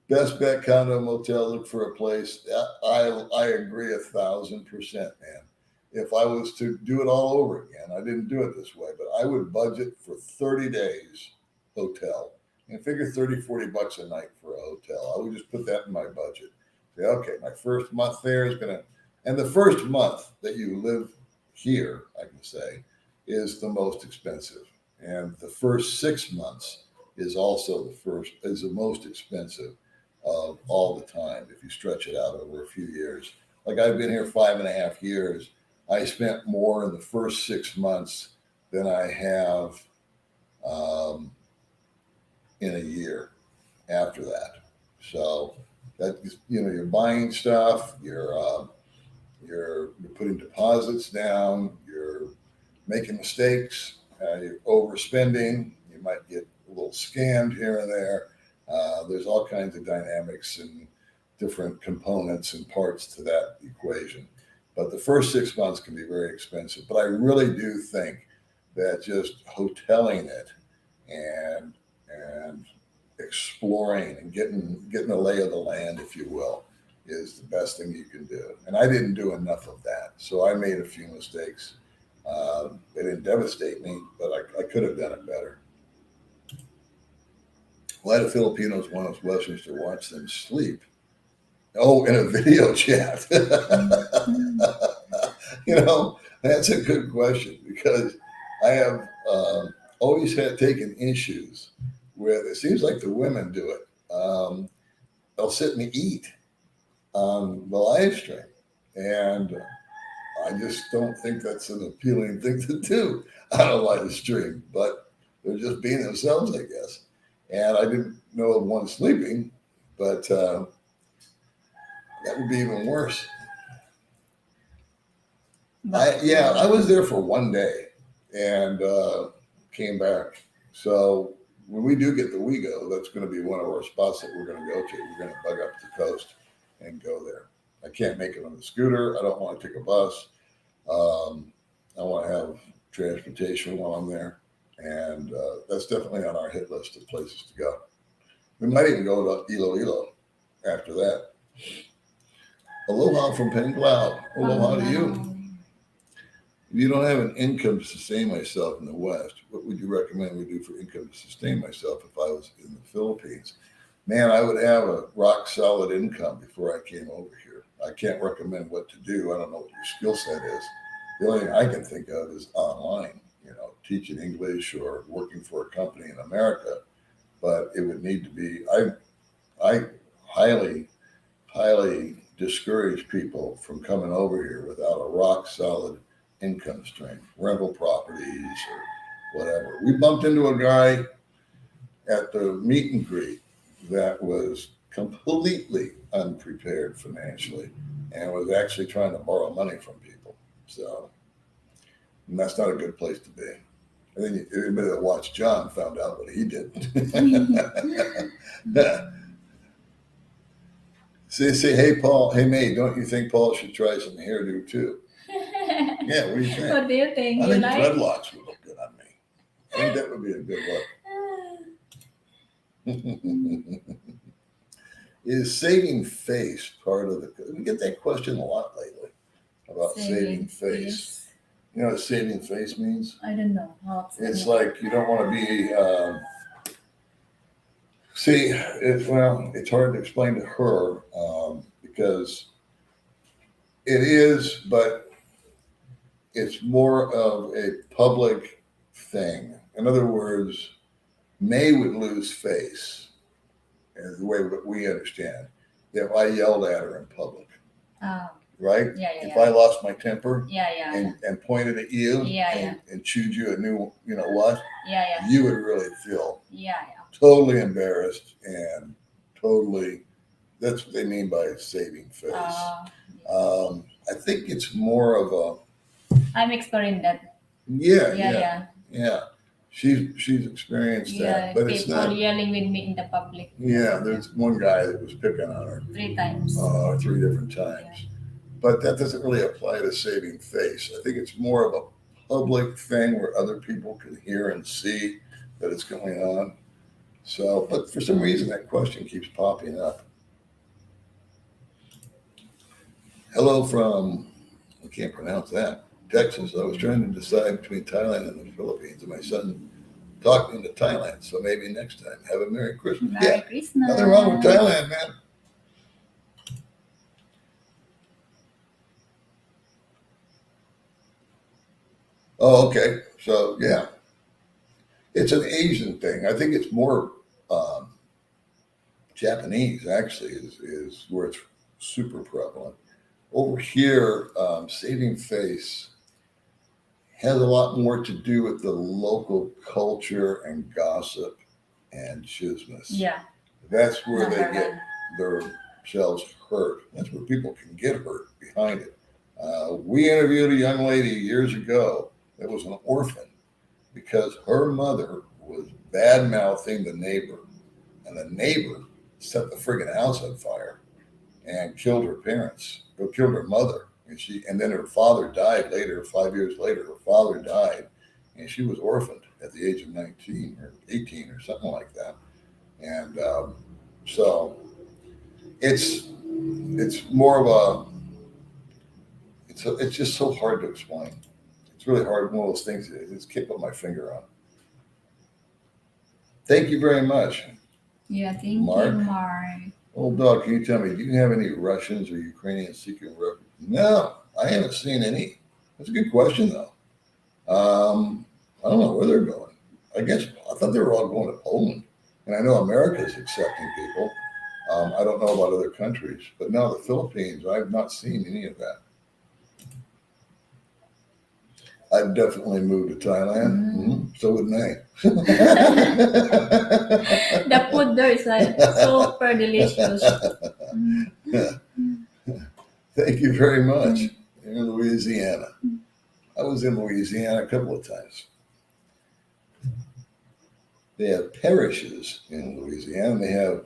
Best bet condo motel, look for a place. I agree 1,000%, man. If I was to do it all over again, I didn't do it this way, but I would budget for 30 days hotel and figure 30, 40 bucks a night for a hotel. I would just put that in my budget. Say, okay, my first month there is and the first month that you live here, I can say, is the most expensive. And the first 6 months is also the most expensive of all the time if you stretch it out over a few years. Like I've been here 5.5 years. I spent more in the first 6 months than I have in a year after that. So that you're buying stuff, you're putting deposits down, you're making mistakes. You're overspending. You might get a little scammed here and there. There's all kinds of dynamics and different components and parts to that equation. But the first 6 months can be very expensive. But I really do think that just hoteling it and exploring and getting the lay of the land, if you will, is the best thing you can do. And I didn't do enough of that, so I made a few mistakes. They didn't devastate me, but I could have done it better. Why do Filipinos want us Westerners to watch them sleep? Oh, in a video chat. That's a good question, because I have always had taken issues with, it seems like the women do it. They'll sit and eat on the live stream. And I just don't think that's an appealing thing to do on a live stream, but they're just being themselves, I guess. And I didn't know of one sleeping, but that would be even worse. I was there for one day and came back. So when we do get the WeGo, that's going to be one of our spots that we're going to go to. We're going to bug up the coast and go there. I can't make it on the scooter. I don't want to take a bus. I want to have transportation while I'm there. And that's definitely on our hit list of places to go. We might even go to Iloilo after that. Aloha from Penglao. Aloha to you. If you don't have an income to sustain myself in the West, what would you recommend we do for income to sustain myself if I was in the Philippines? Man, I would have a rock solid income before I came over here. I can't recommend what to do. I don't know what your skill set is. The only thing I can think of is online, teaching English or working for a company in America. But it would need to be, I highly, highly discourage people from coming over here without a rock solid income stream, rental properties or whatever. We bumped into a guy at the meet and greet that was completely unprepared financially and was actually trying to borrow money from people. So that's not a good place to be. And then everybody that watched John found out what he did. Say, hey, Paul, hey, Mae, don't you think Paul should try some hairdo too? Yeah, what do you think? What do you think? I think dreadlocks would look good on me. I think that would be a good look. Is saving face part of the... We get that question a lot lately about saving face. You know what saving face means? I don't know. It's like you don't want to be... it's hard to explain to her because it is, but it's more of a public thing. In other words, Mae would lose face, the way that we understand, if I yelled at her in public. Right? Yeah. If I lost my temper Yeah. and pointed at you and chewed you a new, what? Yeah. You would really feel Yeah. totally embarrassed and totally, that's what they mean by saving face. I think it's more of a... I'm experiencing that. Yeah. She's experienced that, but it's not... People yelling with me in the public. Yeah, there's one guy that was picking on her. 3 times. 3 different times. Yeah. But that doesn't really apply to saving face. I think it's more of a public thing where other people can hear and see that it's going on. So, but for some reason that question keeps popping up. Hello from, I can't pronounce that, Texas. I was trying to decide between Thailand and the Philippines, and my son talked me into Thailand. So maybe next time. Have a Merry Christmas. Merry Christmas. Nothing wrong with Thailand, man. Oh, okay. So yeah, it's an Asian thing. I think it's more Japanese actually is where it's super prevalent. Over here, saving face has a lot more to do with the local culture and gossip and chismus. Yeah. That's where they get themselves hurt. That's where people can get hurt behind it. We interviewed a young lady years ago that was an orphan because her mother was bad-mouthing the neighbor, and the neighbor set the friggin' house on fire and killed her parents, or killed her mother. And then her father died later, 5 years later, her father died, and she was orphaned at the age of 19 or 18 or something like that. And so it's more of a it's just so hard to explain. It's really hard. One of those things that I just can't put my finger on. Thank you very much, Yeah, thank Mark. you, Mark. Old dog, can you tell me, do you have any Russians or Ukrainians seeking refuge? No, I haven't seen any. That's a good question, though. I don't know where they're going. I guess I thought they were all going to Poland, and I know America is accepting people. I don't know about other countries, but now the Philippines, I've not seen any of that. I'd definitely move to Thailand. So would May. The food there is like super delicious. Thank you very much. In Louisiana. I was in Louisiana a couple of times. They have parishes in Louisiana, and they have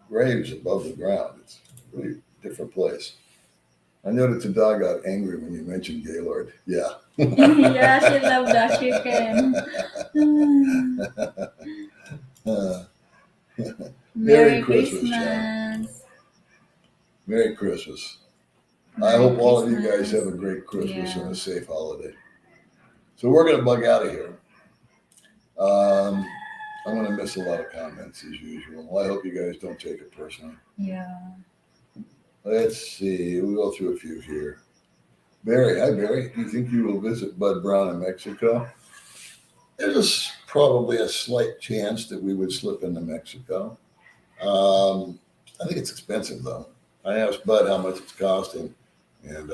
graves above the ground. It's a really different place. I noticed the dog got angry when you mentioned Gaylord. Yeah. Yeah, she loved that chicken. Merry Christmas, John. Christmas. Merry Christmas. I Merry hope all of you guys Christmas. have a great Christmas Yeah. and a safe holiday. So we're going to bug out of here. I'm going to miss a lot of comments as usual. Well, I hope you guys don't take it personally. Yeah. Let's see. We'll go through a few here. Barry, hi Barry. Do you think you will visit Bud Brown in Mexico? There's probably a slight chance that we would slip into Mexico. I think it's expensive though. I asked Bud how much it's costing, and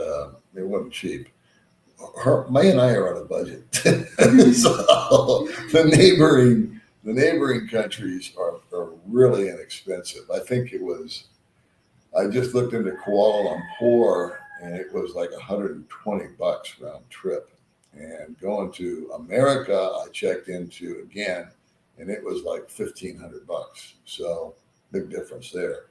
it wasn't cheap. May and I are on a budget, so the neighboring countries are really inexpensive. I think it was. I just looked into Kuala Lumpur, and it was like $120 round trip. And going to America, I checked into again, and it was like $1,500. So big difference there.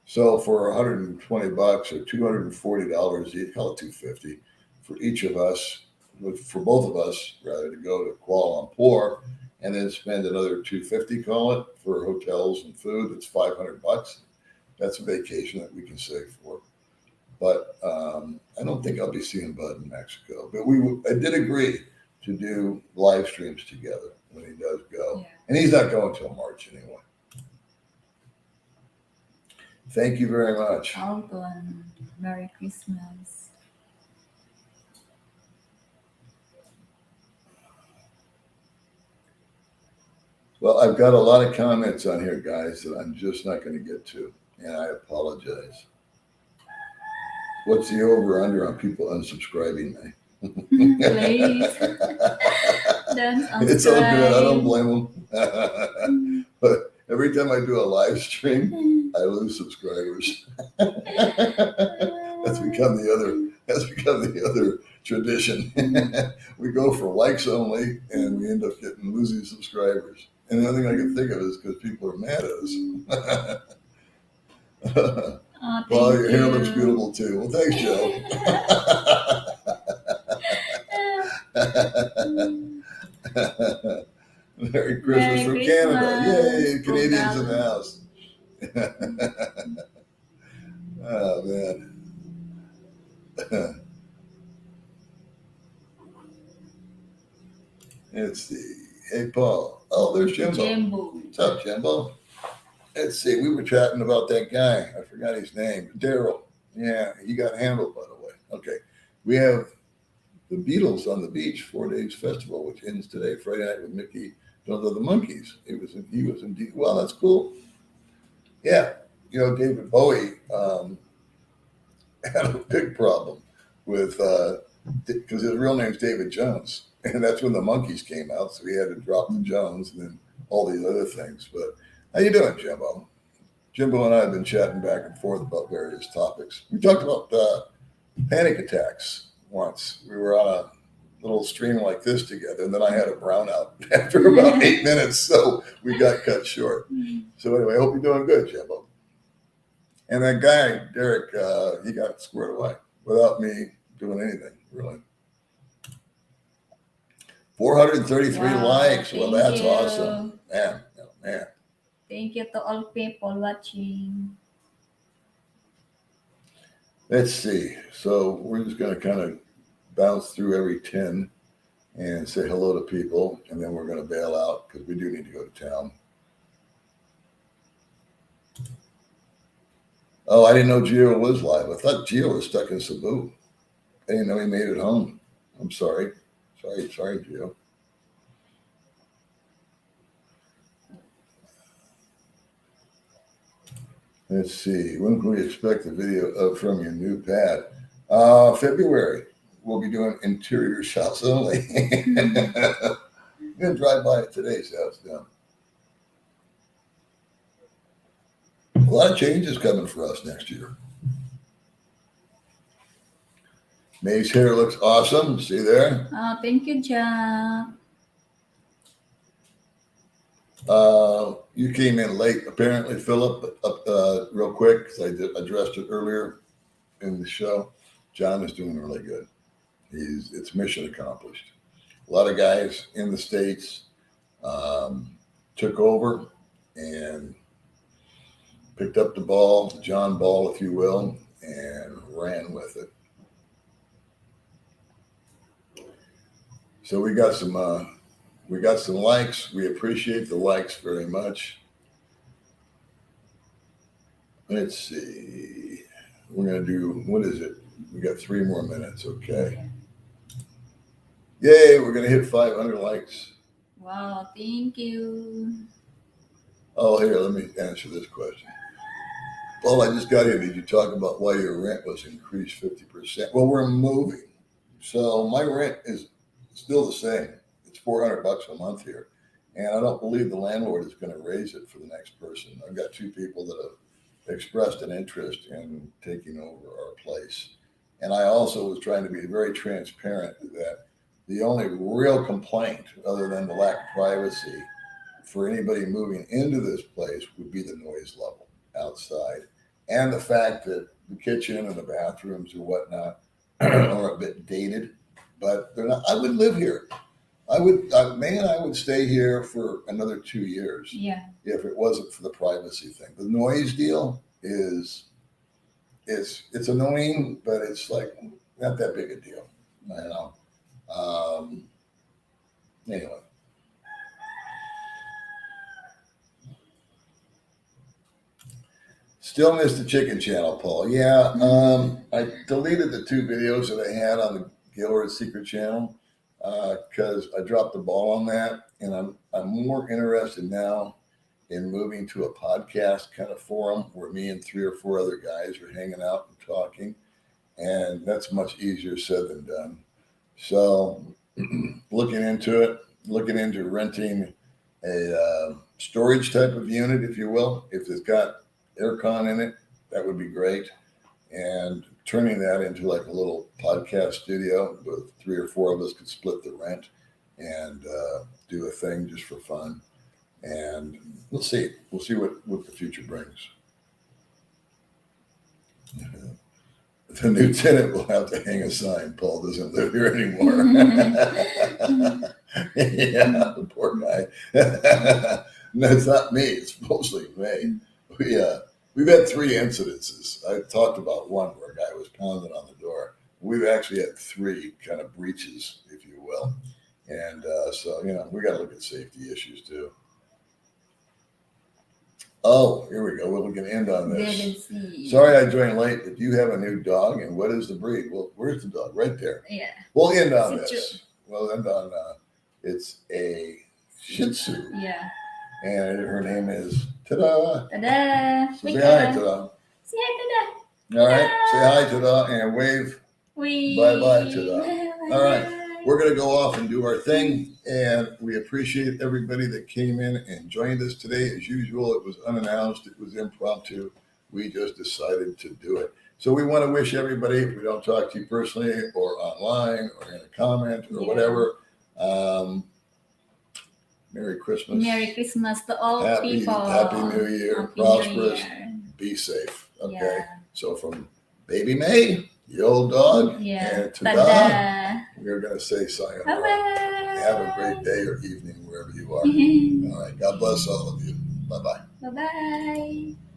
So for $120 or $240, you call it $250 for each of us, for both of us, rather, to go to Kuala Lumpur, and then spend another $250, call it, for hotels and food. It's $500. That's a vacation that we can save for. But I don't think I'll be seeing Bud in Mexico. But I did agree to do live streams together when he does go. Yeah. And he's not going till March anyway. Thank you very much. Alton, Merry Christmas. Well, I've got a lot of comments on here, guys, that I'm just not going to get to. And I apologize. What's the over-under on people unsubscribing me? Please. Don't It's all good. I don't unsubscribe. blame them. But every time I do a live stream, I lose subscribers. That's become the other tradition. We go for likes only, and we end up losing subscribers. And the only thing I can think of is because people are mad at us. Oh, Well, thank your hair looks you. beautiful too. Well, thanks, Joe. Merry Christmas Merry from Christmas Canada. Yay, from Canadians in the Canada. house. Oh, man. Let's see. Hey, Paul. Oh, there's Jimbo. Jimbo. What's up, Jimbo? Let's see. We were chatting about that guy. I forgot his name. Daryl. Yeah, he got handled, by the way. Okay. We have the Beatles on the Beach 4 Days Festival, which ends today, Friday night with Mickey, Don't Know the Monkeys. He was indeed. Well, that's cool. Yeah. You know, David Bowie had a big problem with, because his real name's David Jones. And that's when the Monkeys came out. So he had to drop the Jones and then all these other things. But how you doing, Jimbo? Jimbo and I have been chatting back and forth about various topics. We talked about panic attacks once. We were on a little stream like this together, and then I had a brownout after about 8 minutes, so we got cut short. So anyway, I hope you're doing good, Jimbo. And that guy, Derek, he got squared away without me doing anything, really. 433 Wow, likes. Well, thank that's you. awesome. Man, Thank you to all people watching. Let's see. So we're just going to kind of bounce through every 10 and say hello to people, and then we're going to bail out because we do need to go to town. Oh, I didn't know Gio was live. I thought Gio was stuck in Cebu. I didn't know he made it home. I'm sorry. Sorry, Gio. Let's see. When can we expect the video from your new pad? February. We'll be doing interior shots only. I'm going to drive by it today, see how it's done. A lot of changes coming for us next year. Mae's hair looks awesome. See there? Oh, thank you, Jack. You came in late, apparently, Philip. Real quick, because I addressed it earlier in the show. John is doing really good. It's mission accomplished. A lot of guys in the States took over and picked up the ball, John Ball, if you will, and ran with it. So we got some likes. We appreciate the likes very much. Let's see. We're gonna do, what is it? We got 3 more minutes. Okay. Yay! We're gonna hit 500 likes. Wow, thank you. Oh, here, let me answer this question. Paul, I just got here. Did you talk about why your rent was increased 50%? Well, we're moving, so my rent is still the same. It's $400 a month here, and I don't believe the landlord is going to raise it for the next person. I've got 2 people that have expressed an interest in taking over our place, and I also was trying to be very transparent that the only real complaint, other than the lack of privacy, for anybody moving into this place would be the noise level outside, and the fact that the kitchen and the bathrooms or whatnot are a bit dated, but they're not. I would live here. May and I would stay here for another 2 years. Yeah. If it wasn't for the privacy thing. The noise deal is it's annoying, but it's like not that big a deal. I know. Anyway. Still missed the chicken channel, Paul. Yeah, I deleted the 2 videos that I had on the Gaylord Secret channel because I dropped the ball on that, and I'm more interested now in moving to a podcast kind of forum where me and 3 or 4 other guys are hanging out and talking, and that's much easier said than done. So, looking into renting a storage type of unit, if you will, if it's got aircon in it, that would be great. And turning that into like a little podcast studio with 3 or 4 of us could split the rent and do a thing just for fun. And we'll see what the future brings. The new tenant will have to hang a sign. Paul doesn't live here anymore. Yeah, the poor guy. No, it's not me. It's mostly me. We've had 3 incidences. I talked about one where a guy was pounding on the door. We've actually had 3 kind of breaches, if you will. And so, we got to look at safety issues too. Oh, here we go. Well, we can end on this. Sorry I joined late, but you have a new dog, and what is the breed? Well, where's the dog? Right there. Yeah. We'll end on this. We'll end on, it's a Shih Tzu. Yeah. And her name is Ta-da. Ta-da. So say hi, Ta-da. Say hi, Ta-da. All right. Say hi, Ta-da, and wave. Bye-bye, Ta-da. All right. We're going to go off and do our thing, and we appreciate everybody that came in and joined us today. As usual, it was unannounced. It was impromptu. We just decided to do it. So we want to wish everybody, if we don't talk to you personally or online or in a comment or whatever, Merry Christmas. Merry Christmas to all people. Happy New Year. Happy Prosperous. New Year. Be safe. Okay. Yeah. So from Baby Mae, the old dog, and Ta-da, we're going to say sayonara. Bye-bye. Have a great day or evening wherever you are. All right. God bless all of you. Bye-bye. Bye-bye. Bye-bye.